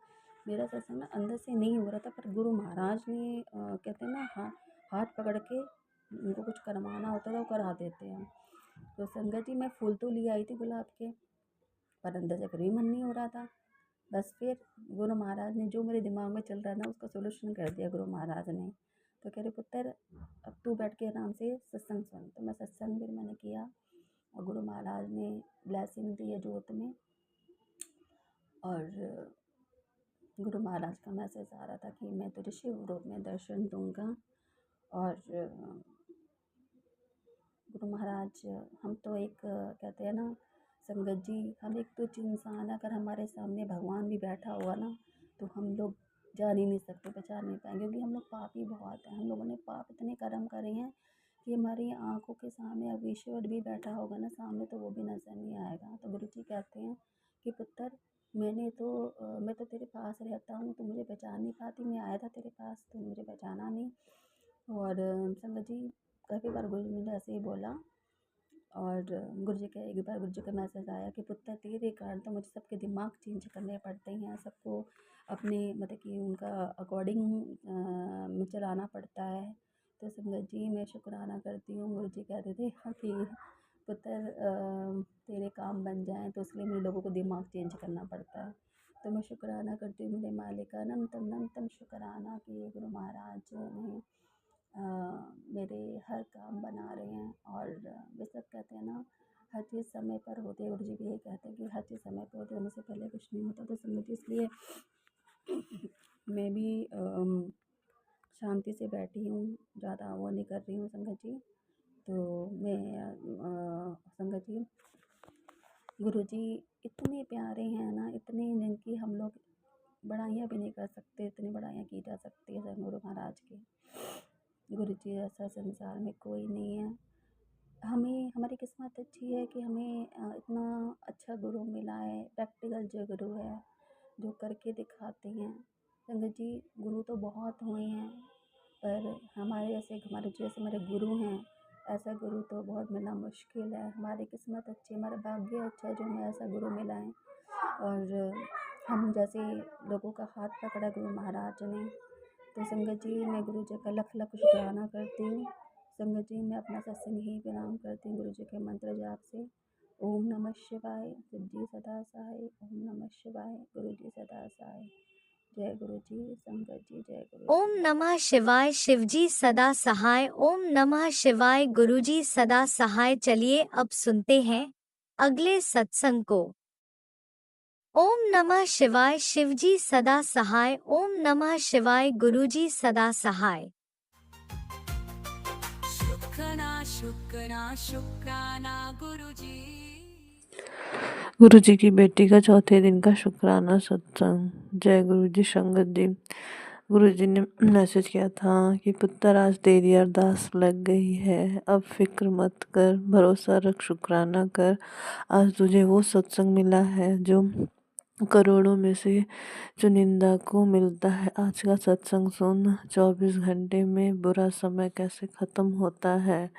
S6: मेरा सत्संग ना अंदर से नहीं हो रहा था, पर गुरु महाराज ने कहते हैं ना हाथ पकड़ के उनको कुछ करवाना होता था वो करा देते हैं। तो संगत जी मैं फूल तो ले आई थी गुलाब के, पर अंदर से फिर भी मन नहीं हो रहा था। बस फिर गुरु महाराज ने जो मेरे दिमाग में चल रहा था ना उसका सोल्यूशन कर दिया गुरु महाराज ने। तो कह रहे पुत्र अब तू बैठ के आराम से सत्संग सुन। तो मैं सत्संग फिर मैंने किया और गुरु महाराज ने ब्लेसिंग दी है जोत में। और गुरु महाराज का मैसेज आ रहा था कि मैं तुझे शिव रूप में दर्शन दूंगा। और गुरु महाराज हम तो एक कहते हैं ना संगत जी हम एक तुच्छ इंसान, अगर हमारे सामने भगवान भी बैठा हुआ ना तो हम लोग जान ही नहीं सकते, पहचान नहीं पाएंगे, क्योंकि हम लोग पापी बहुत हैं। हम लोगों ने पाप इतने कर्म करे हैं कि हमारी आंखों के सामने अब ईश्वर भी बैठा होगा ना सामने तो वो भी नजर नहीं आएगा। तो गुरु जी कहते हैं कि पुत्र मैं तो तेरे पास रहता हूँ, तो मुझे पहचान नहीं पाती, मैं आया था तेरे पास तो मुझे पहचाना नहीं। और संगत जी काफ़ी बार गुरु जी ने ऐसे ही बोला। और गुरु जी का एक बार गुरु जी का मैसेज आया कि पुत्र तेरे कारण तो मुझे सबके दिमाग चेंज करने पड़ते हैं, सबको अपने मतलब कि उनका अकॉर्डिंग चलाना पड़ता है। तो संगत जी मैं शुक्राना करती हूँ। गुरु जी कहते थे कि पुत्र तेरे काम बन जाएं तो इसलिए मेरे लोगों को दिमाग चेंज करना पड़ता है। तो मैं शुक्राना करती हूँ मेरे मालिक का अनंतम शुक्राना कि गुरु महाराज ने मेरे हर काम बना रहे हैं। और बेशक कहते हैं ना हर चीज़ समय पर होती है, गुरु जी भी यही कहते हैं कि हर चीज़ समय पर होती है, होने से पहले कुछ नहीं होता। तो संगत जी इसलिए मैं भी शांति से बैठी हूँ, ज़्यादा वो नहीं कर रही हूँ संगत जी। तो मैं संगत जी गुरु जी इतने प्यारे हैं ना, इतने जिनकी हम लोग बड़ाइयाँ भी नहीं कर सकते, इतनी बड़ाइयाँ की जा सकती है गुरु महाराज की। गुरु जी ऐसा संसार में कोई नहीं है। हमें हमारी किस्मत अच्छी है कि हमें इतना अच्छा गुरु मिला है, प्रैक्टिकल जो गुरु है जो करके दिखाते हैं। संगत जी गुरु तो बहुत हुए हैं पर हमारे जैसे मेरे गुरु हैं ऐसा गुरु तो बहुत मिलना मुश्किल है। हमारी किस्मत अच्छी, हमारा भाग्य अच्छा है जो हमें ऐसा गुरु मिला है। और हम जैसे लोगों का हाथ पकड़ा गुरु महाराज ने। तो संगत जी, मैं गुरु जी का लख लख शुक्राना करती हूँ। संगत जी, मैं अपना सत्संग ही प्रणाम करती हूँ गुरु जी के मंत्र जाप से। ओम नमः शिवाय, शिव जी सदा सहाय। ओम नमः शिवाय, गुरु जी सदा सहाय। जय गुरु जी, संगत जी, जय गुरु
S3: ओम
S6: जी।
S3: नमः शिवाय, शिवजी सदा सहाय। ओम नमः शिवाय, गुरुजी सदा सहाय। चलिए अब सुनते हैं अगले सत्संग को। ओम नमः शिवाय, शिवजी सदा सहाय। ओम नमः शिवाय, गुरुजी सदा सहाय।
S4: शुक्राना गुरुजी।
S7: गुरु जी की बेटी का चौथे दिन का शुक्राना सत्संग। जय गुरु जी। संगत जी, गुरु जी ने मैसेज किया था कि पुत्र आज तेरी अरदास लग गई है, अब फिक्र मत कर, भरोसा रख, शुक्राना कर। आज तुझे वो सत्संग मिला है जो करोड़ों में से चुनिंदा को मिलता है। आज का सत्संग सुन, 24 घंटे में बुरा समय कैसे खत्म होता है।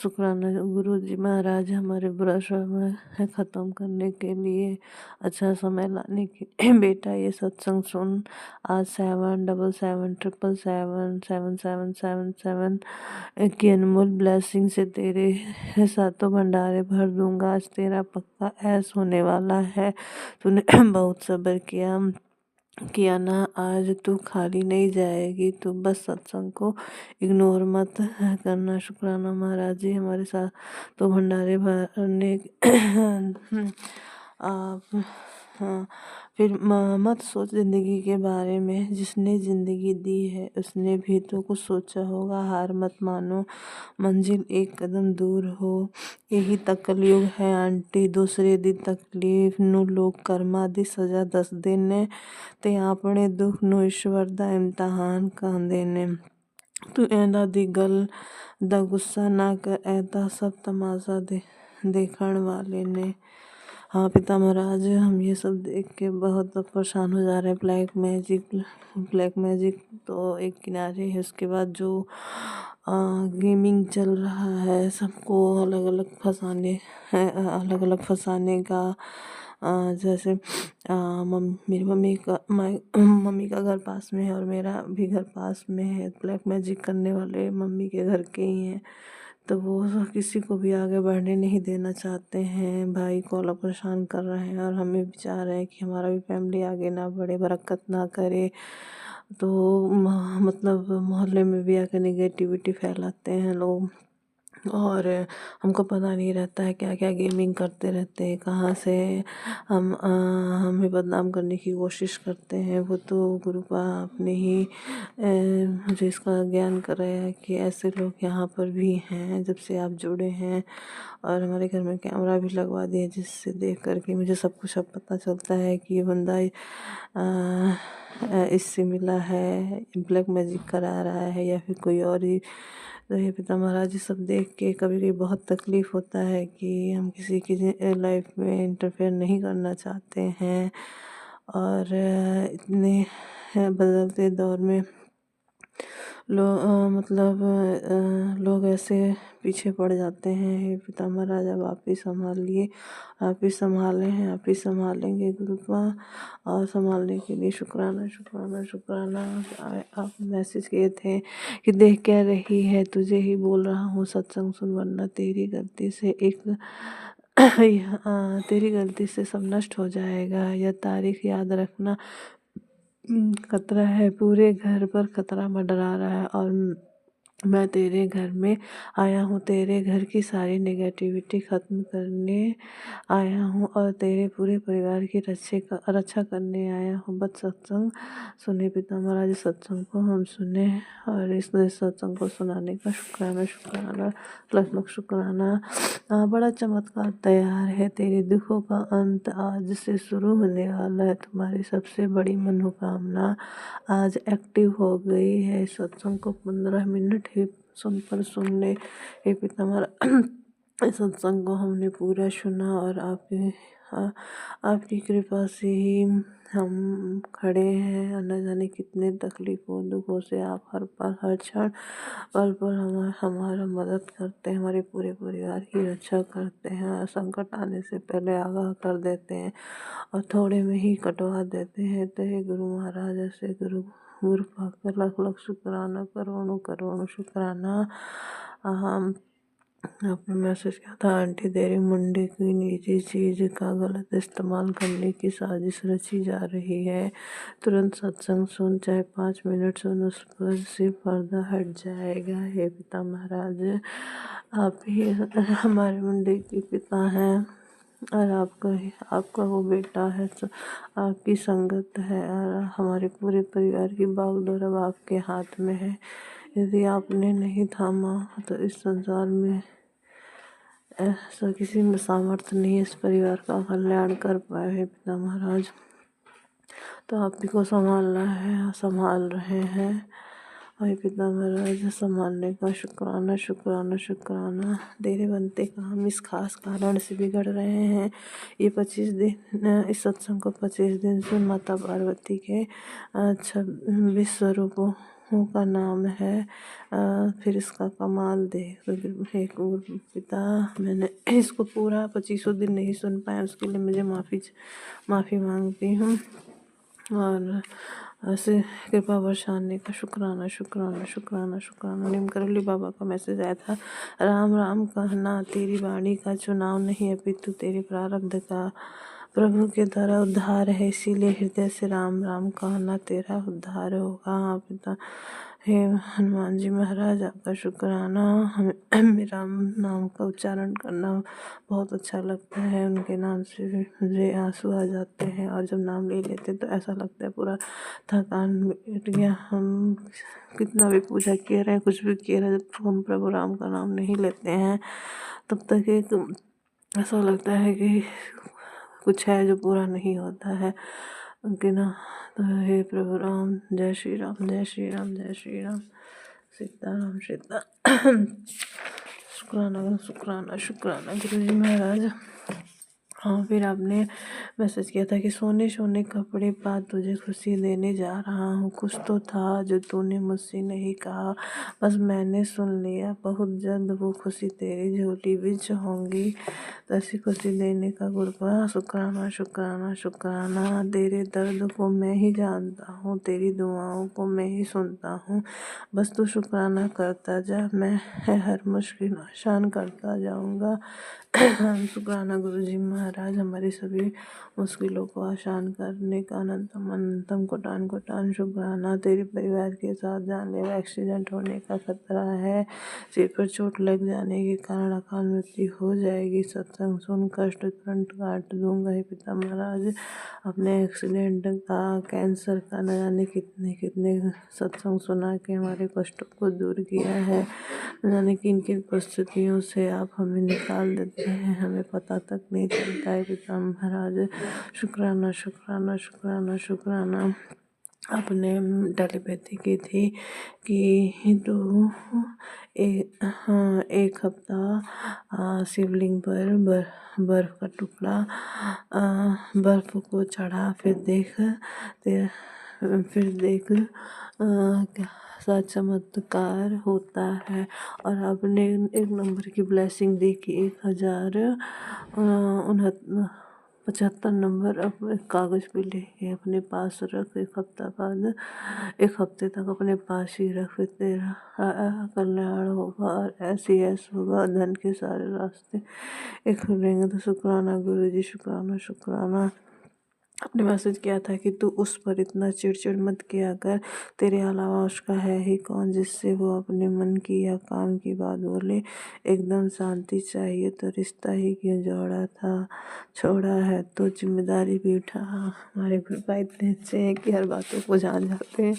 S7: शुक्राना गुरु जी महाराज, हमारे बुरा समय ख़त्म करने के लिए, अच्छा समय लाने के लिए बेटा ये सत्संग सुन। आज 777777777 की अनमोल ब्लेसिंग से तेरे सातों भंडारे भर दूंगा। आज तेरा पक्का ऐस होने वाला है। तूने बहुत सब्र किया ना, आज तू खाली नहीं जाएगी। तू बस सत्संग को इग्नोर मत करना। शुक्राना महाराज जी, हमारे साथ तो भंडारे भरने आप हाँ, फिर मत सोच जिंदगी के बारे में। जिसने जिंदगी दी है उसने भी तो कुछ सोचा होगा। हार मत मानो, मंजिल एक कदम दूर हो। यही तक कलयुग है आंटी, दूसरे दी तकलीफ नू लोग कर्मा दी सजा दस देने ते अपने दुख नू ईश्वर दा इम्तिहान कहंदे ने। तू ऐंदा दी गल दा गुस्सा ना कर, ऐदा सब तमाशा देखण वाले ने। हाँ पिता महाराज, हम ये सब देख के बहुत परेशान हो जा रहे हैं। ब्लैक मैजिक तो एक किनारे है, उसके बाद जो गेमिंग चल रहा है, सबको अलग अलग फंसाने का। जैसे मेरी मम्मी का घर पास में है और मेरा भी घर पास में है। ब्लैक मैजिक करने वाले मम्मी के घर के ही हैं, तो वो किसी को भी आगे बढ़ने नहीं देना चाहते हैं। भाई को अलग परेशान कर रहे हैं और हमें भी चाह रहे हैं कि हमारा भी फैमिली आगे ना बढ़े, बरकत ना करे। तो मतलब मोहल्ले में भी आके नेगेटिविटी फैलाते हैं लोग, और हमको पता नहीं रहता है क्या क्या गेमिंग करते रहते हैं, कहाँ से हमें बदनाम करने की कोशिश करते हैं। वो तो गुरु का अपने ही मुझे इसका ज्ञान कराया कि ऐसे लोग यहाँ पर भी हैं जब से आप जुड़े हैं। और हमारे घर में कैमरा भी लगवा दिए, जिससे देख करके मुझे सब कुछ अब पता चलता है कि ये बंदा इससे मिला है, ब्लैक मैजिक करा रहा है या फिर कोई और ही। तो ये पिता महाराज, ये सब देख के कभी कभी बहुत तकलीफ़ होता है कि हम किसी की लाइफ में इंटरफेयर नहीं करना चाहते हैं। और इतने बदलते दौर में लोग ऐसे पीछे पड़ जाते हैं। हे पिता महाराज, अब आप ही संभालिए, आप ही संभाले हैं, आप ही संभालेंगे गुरुपा। और संभालने के लिए शुक्राना शुक्राना शुक्राना। आप मैसेज किए थे कि देख क्या रही है, तुझे ही बोल रहा हूँ, सत्संग सुन, वरना तेरी गलती से सब नष्ट हो जाएगा। यह तारीख याद रखना, खतरा है, पूरे घर पर खतरा मंडरा रहा है। और मैं तेरे घर में आया हूँ, तेरे घर की सारी नेगेटिविटी ख़त्म करने आया हूँ और तेरे पूरे परिवार की रक्षा करने आया हूँ। बस सत्संग सुने पिता महाराज, सत्संग को हम सुने और इस सत्संग को सुनाने का शुक्राना लख लख शुक्राना। बड़ा चमत्कार तैयार है, तेरे दुखों का अंत आज से शुरू होने वाला है। तुम्हारी सबसे बड़ी मनोकामना आज एक्टिव हो गई है। सत्संग को 15 मिनट ही सुन ले। हे पिता महाराज, इस सत्संग को हमने पूरा सुना और आपकी कृपा से ही हम खड़े हैं। और न जाने कितने तकलीफ़ों दुखों से आप हर पल हर क्षण पल पल हमारा मदद करते हैं, हमारे पूरे परिवार की रक्षा करते हैं और संकट आने से पहले आगाह कर देते हैं और थोड़े में ही कटवा देते हैं। तो हे गुरु महाराज, ऐसे गुरु पाक लख लख शुक्राना, करोड़ों करोड़ों शुक्राना। हम आपने मैसेज किया था, आंटी तेरी मुंडे की निजी चीज़ का गलत इस्तेमाल करने की साजिश रची जा रही है। तुरंत सत्संग सुन, चाहे 5 मिनट सुन, उस पर से पर्दा हट जाएगा। हे पिता महाराज, आप ही हमारे मुंडे के पिता हैं और आपका वो बेटा है। तो आपकी संगत है और हमारे पूरे परिवार की बागडोर अब आपके हाथ में है। यदि आपने नहीं थामा तो इस संसार में ऐसा किसी में सामर्थ्य नहीं है इस परिवार का कल्याण कर पाए। हे पिता महाराज, तो आप ही को संभालना है, संभाल रहे हैं। हे पिता महाराज, संभालने का शुक्राना शुक्राना शुक्राना। तेरे बनते काम इस खास कारण से बिगड़ रहे हैं। ये 25 दिन, इस सत्संग को 25 दिन से माता पार्वती के 26 स्वरूपों का नाम है। फिर इसका कमाल देख। हे पिता, मैंने इसको पूरा 25 दिन नहीं सुन पाया, उसके लिए मुझे माफ़ी मांगती हूँ। और ऐसे कृपा बरसाने का शुक्राना शुक्राना शुक्राना शुक्राना। नीम करौली बाबा का मैसेज आया था, राम राम कहना तेरी वाणी का चुनाव नहीं है, अपितु तेरे प्रारब्ध का। प्रभु के द्वारा उद्धार है, इसीलिए हृदय से राम राम कहना तेरा उद्धार होगा। पिता हे हनुमान जी महाराज, आपका शुक्राना। हमें मेरा नाम का उच्चारण करना बहुत अच्छा लगता है। उनके नाम से मुझे आंसू आ जाते हैं और जब नाम ले लेते तो ऐसा लगता है पूरा थकान मिट गया। हम कितना भी पूजा किए रहे, कुछ भी किए रहे, जब हम प्रभु राम का नाम नहीं लेते हैं तब तक एक ऐसा लगता है कि कुछ है जो पूरा नहीं होता है। उनके ना तो हे प्रभु राम, जय श्री राम जय श्री राम जय श्री राम, सीताराम सीता। शुक्राना शुक्राना शुक्राना गुरु जी महाराज। हाँ, फिर आपने मैसेज किया था कि सोने सोने कपड़े पा तुझे खुशी देने जा रहा हूँ। कुछ तो था जो तूने मुझसे नहीं कहा, बस मैंने सुन लिया। बहुत जल्द वो खुशी तेरी झोली बिच होंगी। तो ऐसी खुशी देने का गुरुपा शुक्राना शुक्राना शुक्राना। तेरे दर्द को मैं ही जानता हूँ, तेरी दुआओं को मैं ही सुनता हूँ। बस तू शुक्राना करता जा, मैं हर मुश्किल आसान करता जाऊँगा। शुक्राना गुरु जी महाराज, हमारी सभी मुश्किलों को आसान करने का अनंतम अनंतम कोटान कोटान शुक्राना। तेरे परिवार के साथ जानलेवा एक्सीडेंट होने का खतरा है, सिर पर चोट लग जाने के कारण अकाल मृत्यु हो जाएगी। सत्संग सुन कष्ट तुरंत काट दूंगा। हे पिता महाराज, अपने एक्सीडेंट का, कैंसर का, न जाने कितने कितने सत्संग सुना के हमारे कष्टों को दूर किया है। न जाने किन किन परिस्थितियों से आप हमें निकाल देते हैं, हमें पता तक नहीं चलता है। पिता महाराज, शुक्राना शुक्राना शुक्राना शुक्राना। आपने टेलीपैथी की थी कि तो एक हफ्ता शिवलिंग पर बर्फ़ का टुकड़ा बर्फ़ को चढ़ा, फिर देख क्या सा चमत्कार होता है। और आपने 1 नंबर की ब्लेसिंग दी कि 1075 नंबर अपने कागज़ पे लेके अपने पास रख, 1 हफ्ता बाद 1 हफ्ते तक अपने पास ही रख, फिर तेरा कल्याण होगा और ऐस होगा, धन के सारे रास्ते खुलेंगे। तो शुक्राना गुरु जी, शुक्राना शुक्राना। आपने मैसेज किया था कि तू उस पर इतना चिड़चिड़ मत किया कर, तेरे अलावा उसका है ही कौन जिससे वो अपने मन की या काम की बात बोले। एकदम शांति चाहिए तो रिश्ता ही क्यों छोड़ा है तो जिम्मेदारी भी उठा। हमारे गुरु भाई इतने अच्छे हैं कि हर बातों को जान जाते हैं।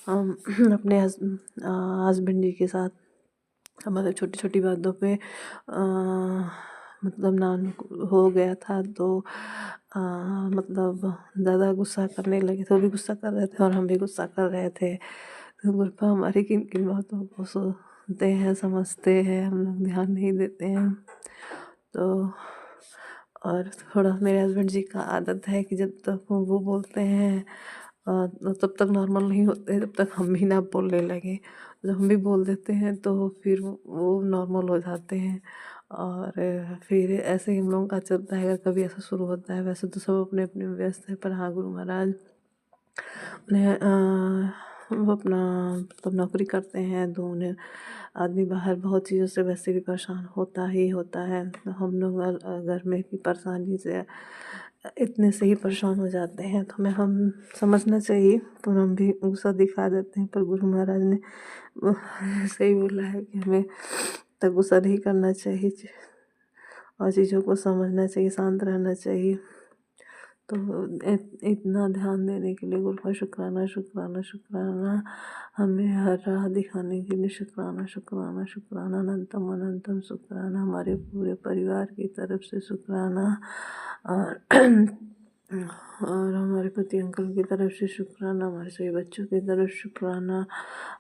S7: हम अपने हस्बैंड जी के साथ हमारे छोटी छोटी बातों पे मतलब नान हो गया था तो मतलब ज़्यादा गुस्सा करने लगे थे, वो भी गुस्सा कर रहे थे और हम भी गुस्सा कर रहे थे। तो गुरुपा हमारी किन किन बातों को सुनते हैं, समझते हैं, हम लोग ध्यान नहीं देते हैं। तो और थोड़ा मेरे हस्बैंड जी का आदत है कि जब तक वो बोलते हैं तब तक नॉर्मल नहीं होते, जब तक हम भी ना बोलने लगें। जब हम भी बोल देते हैं तो फिर वो नॉर्मल हो जाते हैं। और फिर ऐसे ही हम लोगों का चलता है। अगर कभी ऐसा शुरू होता है, वैसे तो सब अपने अपने में व्यस्त है, पर हाँ गुरु महाराज उन्हें वो अपना मतलब नौकरी करते हैं तो उन्हें आदमी बाहर बहुत चीज़ों से वैसे भी परेशान होता ही होता है। तो हम लोग घर में की परेशानी से इतने से ही परेशान हो जाते हैं, तो हमें हम समझना चाहिए, पर हम भी गुस्सा दिखा देते हैं। पर गुरु महाराज ने सही बोला है कि हमें तो गुस्सा नहीं करना चाहिए और चीज़ों को समझना चाहिए, शांत रहना चाहिए। तो इतना ध्यान देने के लिए गुरु का शुक्राना शुक्राना शुक्राना, हमें हर राह दिखाने के लिए शुक्राना शुक्राना शुक्राना, अनंतम अनंतम शुक्राना, हमारे पूरे परिवार की तरफ से शुक्राना, और और हमारे पति अंकल की तरफ से शुक्राना, हमारे सभी बच्चों की तरफ शुक्राना,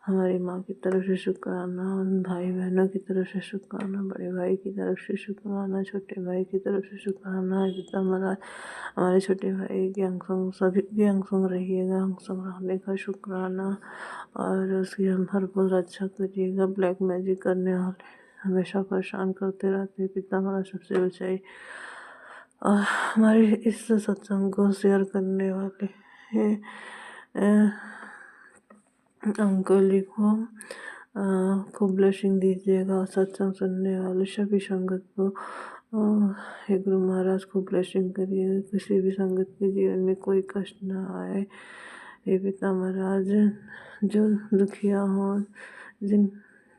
S7: हमारी माँ की तरफ से शुक्राना, उन भाई बहनों की तरफ से शुक्राना, बड़े भाई की तरफ से शुक्राना, छोटे भाई की तरफ से शुक्राना। पिता महाराज हमारे छोटे भाई के अंग संग सभी के अंग संग रहिएगा, अंग संग रहने का शुक्राना, और उसकी हम हर पल रक्षा करिएगा। ब्लैक मैजिक करने वाले हमेशा परेशान करते रहते हैं, पिता महाराज सबसे बचाइए। और हमारे इस सत्संग को शेयर करने वाले अंकल जी को खूब ब्लेसिंग दीजिएगा, और सत्संग सुनने वाले सभी संगत को हे गुरु महाराज खूब ब्लेसिंग करिएगा, किसी भी संगत के जीवन में कोई कष्ट ना आए। हे पिता महाराज, जो दुखिया हों, जिन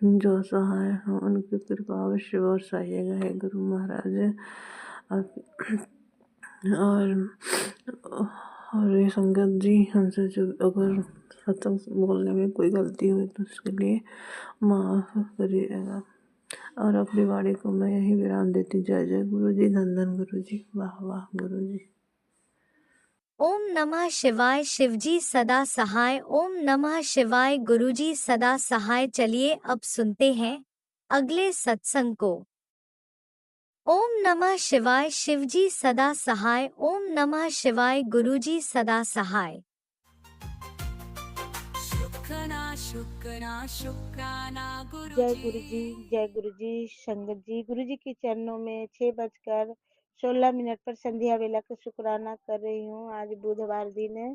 S7: जो असहाय हों, उनकी कृपा अवश्य बरसाइएगा हे गुरु महाराज। और ये संगत जी हमसे जो अगर सत्संग बोलने में कोई गलती हुई तो उसके लिए माफ़ करिएगा। और अपनी वाणी को मैं यही विराम देती। जय जय गुरु जी, धन धन गुरु जी, वाह वाह गुरु जी।
S3: ओम नमः शिवाय। शिवजी सदा सहाय। ओम नमः शिवाय। गुरुजी सदा सहाय। चलिए अब सुनते हैं अगले सत्संग को। ओम नमः शिवाय। शिवजी सदा सहाय। ओम नमः शिवाय। गुरुजी सदा सहाय।
S4: शुक्राना शुक्राना शुक्राना
S8: जय
S4: गुरुजी।
S8: गुरु जी संगत जी, गुरु जी के चरणों में 6:16 पर संध्या वेला का शुक्राना कर रही हूँ। आज बुधवार दिन है।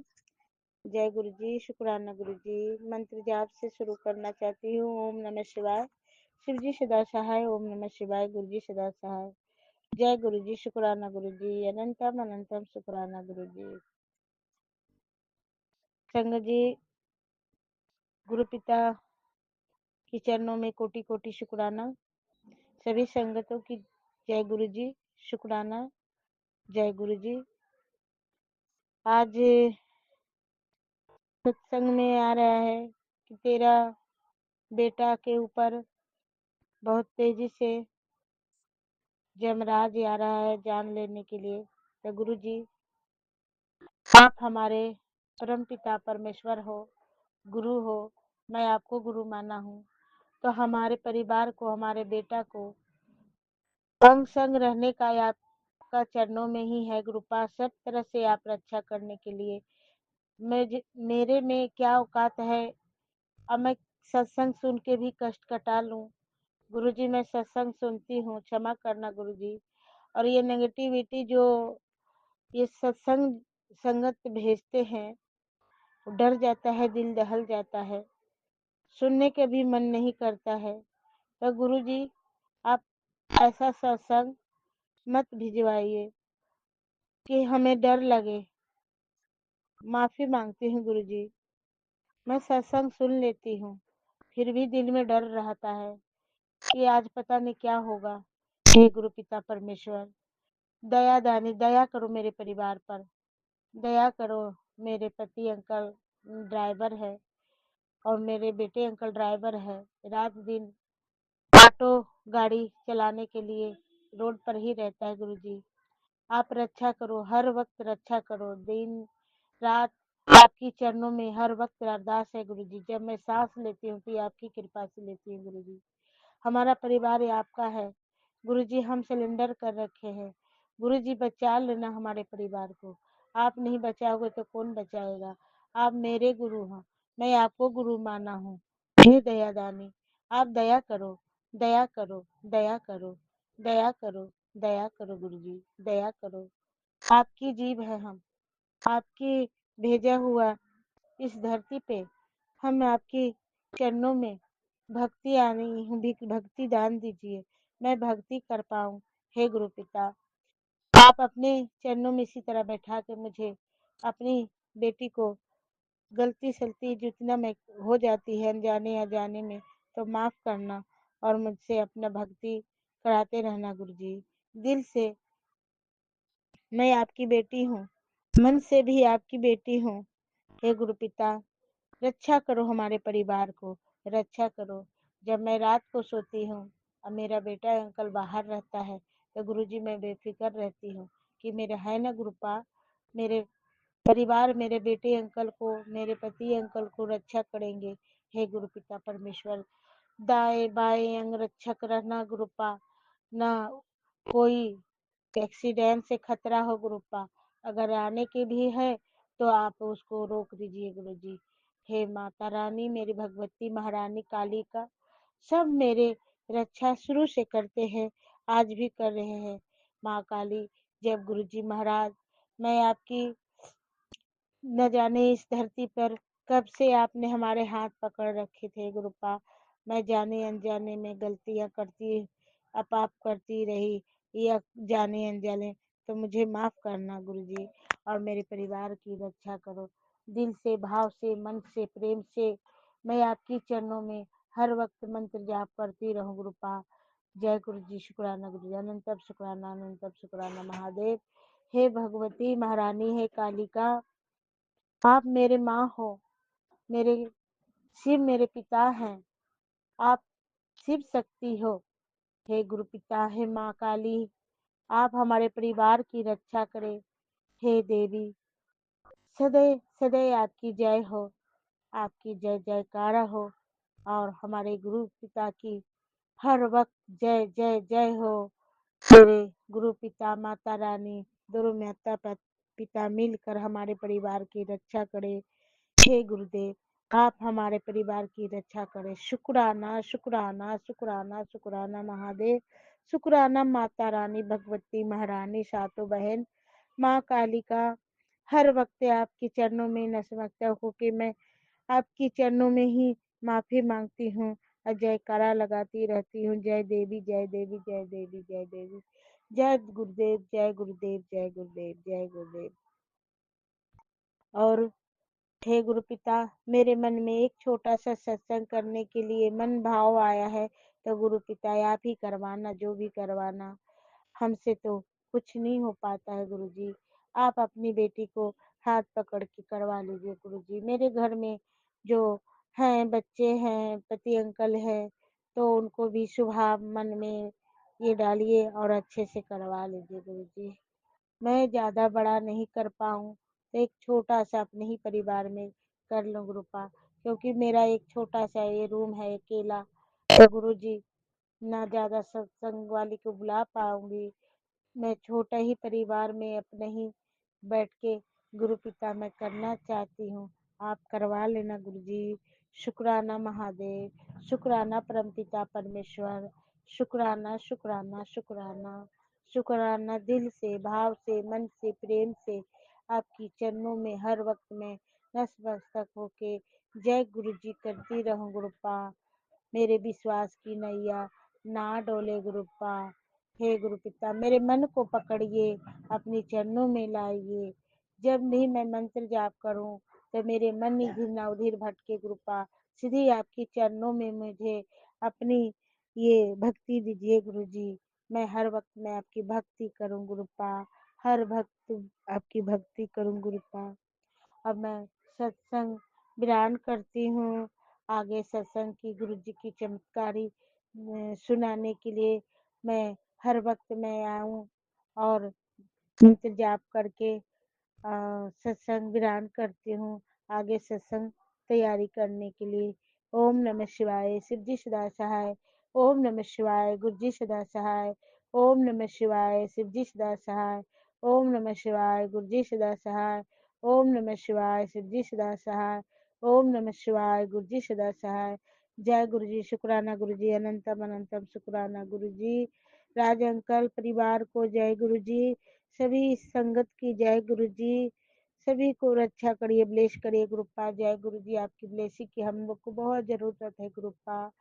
S8: जय गुरु जी, शुक्राना गुरु जी। मंत्र जाप से शुरू करना चाहती हूँ। ओम नमः शिवाय। शिव जी सदा सहाय। ओम नमः शिवाय। गुरु जी सदा सहाय। जय गुरु जी, शुक्राना गुरु जी, अनंतम अनंतम शुक्राना गुरु जी। संगत जी, गुरु पिता के चरणों में कोटि कोटि शुक्राना। सभी संगतों की जय गुरु जी, शुक्राना। जय गुरु जी। आज सत्संग में आ रहा है कि तेरा बेटा के ऊपर बहुत तेजी से यमराज आ रहा है जान लेने के लिए। तो गुरु जी, आप हमारे परम पिता परमेश्वर हो, गुरु हो। मैं आपको गुरु माना हूँ, तो हमारे परिवार को, हमारे बेटा को अंग संग रहने का आपका चरणों में ही है कृपा। सब तरह से आप रक्षा करने के लिए मेरे में क्या औकात है। अब मैं सत्संग सुन के भी कष्ट कटा लूं। गुरुजी, मैं सत्संग सुनती हूँ, क्षमा करना गुरुजी। और ये नेगेटिविटी जो ये सत्संग संगत भेजते हैं, डर जाता है, दिल दहल जाता है, सुनने के भी मन नहीं करता है। तो गुरुजी, आप ऐसा सत्संग मत भिजवाइए कि हमें डर लगे। माफी मांगती हूँ गुरुजी। मैं सत्संग सुन लेती हूँ, फिर भी दिल में डर रहता है कि आज पता नहीं क्या होगा। हे गुरु पिता परमेश्वर, दया दानी, दया करो मेरे परिवार पर, दया करो। मेरे पति अंकल ड्राइवर है और मेरे बेटे अंकल ड्राइवर है। रात दिन ऑटो गाड़ी चलाने के लिए रोड पर ही रहता है। गुरुजी, आप रक्षा करो, हर वक्त रक्षा करो, दिन रात आपकी चरणों में हर वक्त अरदास है गुरुजी। जब मैं सांस लेती हूँ तो ये आपकी कृपा से लेती हूँ गुरुजी। हमारा परिवार ये आपका है गुरुजी, हम सिलेंडर कर रखे हैं गुरुजी, बचा लेना हमारे परिवार को। आप नहीं बचाओगे तो कौन बचाएगा। आप मेरे गुरु हैं, मैं आपको गुरु माना हूँ। हे दयादानी, आप दया करो, दया करो, दया करो, दया करो, दया करो गुरुजी, दया करो। आपकी जीव है हम, आपकी भेजा हुआ इस धरती पे। हम आपके चरणों में भक्ति आनी हूँ, भक्ति दान दीजिए, मैं भक्ति कर पाऊँ। हे गुरु पिता, आप अपने चरणों में इसी तरह बैठा के मुझे अपनी बेटी को गलती सलती जितना मैं हो जाती है अनजाने या जाने में तो माफ करना और मुझसे अपना भक्ति कराते रहना गुरुजी। दिल से मैं आपकी बेटी हूँ, मन से भी आपकी बेटी हूँ। हे गुरु पिता, रक्षा करो हमारे परिवार को, रक्षा करो। जब मैं रात को सोती हूँ और मेरा बेटा अंकल बाहर रहता है तो गुरुजी मैं बेफिक्र रहती हूँ कि मेरे है ना गुरुपा, मेरे परिवार मेरे बेटे अंकल को, मेरे पति अंकल को रक्षा करेंगे। हे गुरु पिता परमेश्वर, दाएं बाएं अंग रक्षक रहना गुरुपा, ना कोई एक्सीडेंट से खतरा हो गुरुपा, अगर आने की भी है तो आप उसको रोक दीजिए गुरुजी। हे माता रानी, मेरी भगवती महारानी काली का सब मेरे रक्षा शुरू से करते हैं, आज भी कर रहे हैं। माँ काली, जब गुरुजी महाराज, मैं आपकी न जाने इस धरती पर कब से आपने हमारे हाथ पकड़ रखे थे गुरुपा, मैं जाने अनजाने में गलतियां करती पाप करती रही या जाने अनजाने, तो मुझे माफ करना गुरुजी और मेरे परिवार की रक्षा करो। दिल से, भाव से, मन से, प्रेम से मैं आपकी चरणों में हर वक्त मंत्र जाप करती रहूं गुरुपा। जय गुरु जी, शुक्राना गुरु जी, अनंतम शुक्राना, अनंतम शुक्राना महादेव। हे भगवती महारानी, हे कालिका, आप मेरे माँ हो, मेरे शिव मेरे पिता हैं, आप शिव शक्ति हो। हे गुरु पिता, हे माँ काली, आप हमारे परिवार की रक्षा करें। हे देवी, सदैव सदैव आपकी जय हो, आपकी जय जयकारा हो और हमारे गुरु पिता की हर वक्त जय जय जय हो। मेरे गुरु पिता माता रानी दोनों माता पिता मिलकर हमारे परिवार की रक्षा करें। हे गुरुदेव, आप हमारे परिवार की रक्षा करें। शुक्राना शुक्राना शुक्राना शुक्राना महादेव, शुक्राना माता रानी भगवती महारानी सातों बहन माँ कालिका, हर वक्त आपके चरणों में नतमस्तक होके मैं आपके चरणों में ही माफी मांगती हूँ और जयकारा लगाती रहती हूँ। जय देवी, जय देवी, जय देवी, जय देवी, जय गुरुदेव, जय गुरुदेव, जय गुरुदेव, जय गुरुदेव। और हे गुरु पिता, मेरे मन में एक छोटा सा सत्संग करने के लिए मन भाव आया है, तो गुरु पिता आप ही करवाना, जो भी करवाना, हमसे तो कुछ नहीं हो पाता है गुरु जी। आप अपनी बेटी को हाथ पकड़ के करवा लीजिए गुरु जी। मेरे घर में जो हैं बच्चे हैं, पति अंकल है, तो उनको भी शुभाव मन में ये डालिए और अच्छे से करवा लीजिए गुरु जी। मैं ज़्यादा बड़ा नहीं कर पाऊँ तो एक छोटा सा अपने ही परिवार में कर लूँ गुरुपा, क्योंकि मेरा एक छोटा सा ये रूम है अकेला, तो गुरु जी ना ज़्यादा सत्संग वाली को बुला पाऊंगी। मैं छोटा ही परिवार में अपने ही बैठ के गुरु पिता मैं करना चाहती हूँ, आप करवा लेना गुरु जी। शुक्राना महादेव, शुक्राना परमपिता परमेश्वर, शुक्राना शुक्राना शुक्राना शुक्राना, दिल से, भाव से, मन से, प्रेम से आपकी चरणों में हर वक्त में नतमस्तक होके जय गुरु जी करती रहूं गुरुपा। मेरे विश्वास की नैया ना डोले गुरुपा। हे गुरु पिता, मेरे मन को पकड़िए, अपने चरणों में लाइए। जब भी मैं मंत्र जाप करूं तो मेरे मन इधर ना उधर भटके गुरुपा, सीधी आपके चरणों में मुझे अपनी ये भक्ति दीजिए गुरु जी। मैं हर वक्त में आपकी भक्ति करूं गुरुपा, हर भक्त आपकी भक्ति करूं गुरुपा। अब मैं सत्संग विराम करती हूँ। आगे सत्संग की गुरु जी की चमत्कारी सुनाने के लिए मैं हर वक्त में आऊँ और मंत्र जाप करके सत्संग विराम करती हूँ आगे सत्संग तैयारी करने के लिए। ओम नमः शिवाय, शिव जी सदा सहाय। ओम नमः शिवाय, गुरु जी सदा सहाय। ओम नमः शिवाय, शिव जी सदा सहाय। ओम नमः शिवाय, गुरु जी सदा सहाय। ओम नमः शिवाय, शिव जी सदा सहाय। ओम नमः शिवाय, गुरु जी सदा सहाय। जय गुरु जी, शुक्राना गुरु जी, अनंतम अनंतम शुक्राना गुरु जी। राज अंकल परिवार को जय गुरु जी, सभी संगत की जय गुरु जी, सभी को रक्षा करिए, ब्लेस करिए गुरुपा। जय गुरु जी, आपकी ब्लेसिंग की हम लोग को बहुत जरूरत है गुरुपा।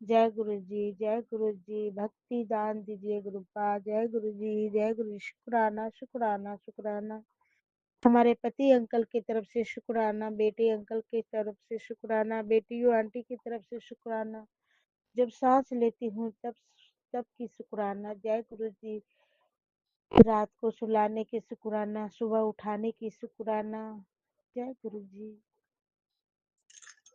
S8: जय गुरु जी, जय गुरु जी, भक्ति दान दीजिए गुरुपा। जय गुरु जी, जय गुरु जी, शुक्राना शुक्राना शुक्राना। हमारे पति अंकल की तरफ से शुक्राना, बेटे अंकल की तरफ से शुक्राना, बेटियों आंटी की तरफ से शुक्राना। जब सांस लेती हूँ तब तब की शुक्राना। जय गुरु जी, रात को सुलाने की शुक्राना, सुबह उठाने की शुक्राना। जय गुरु जी।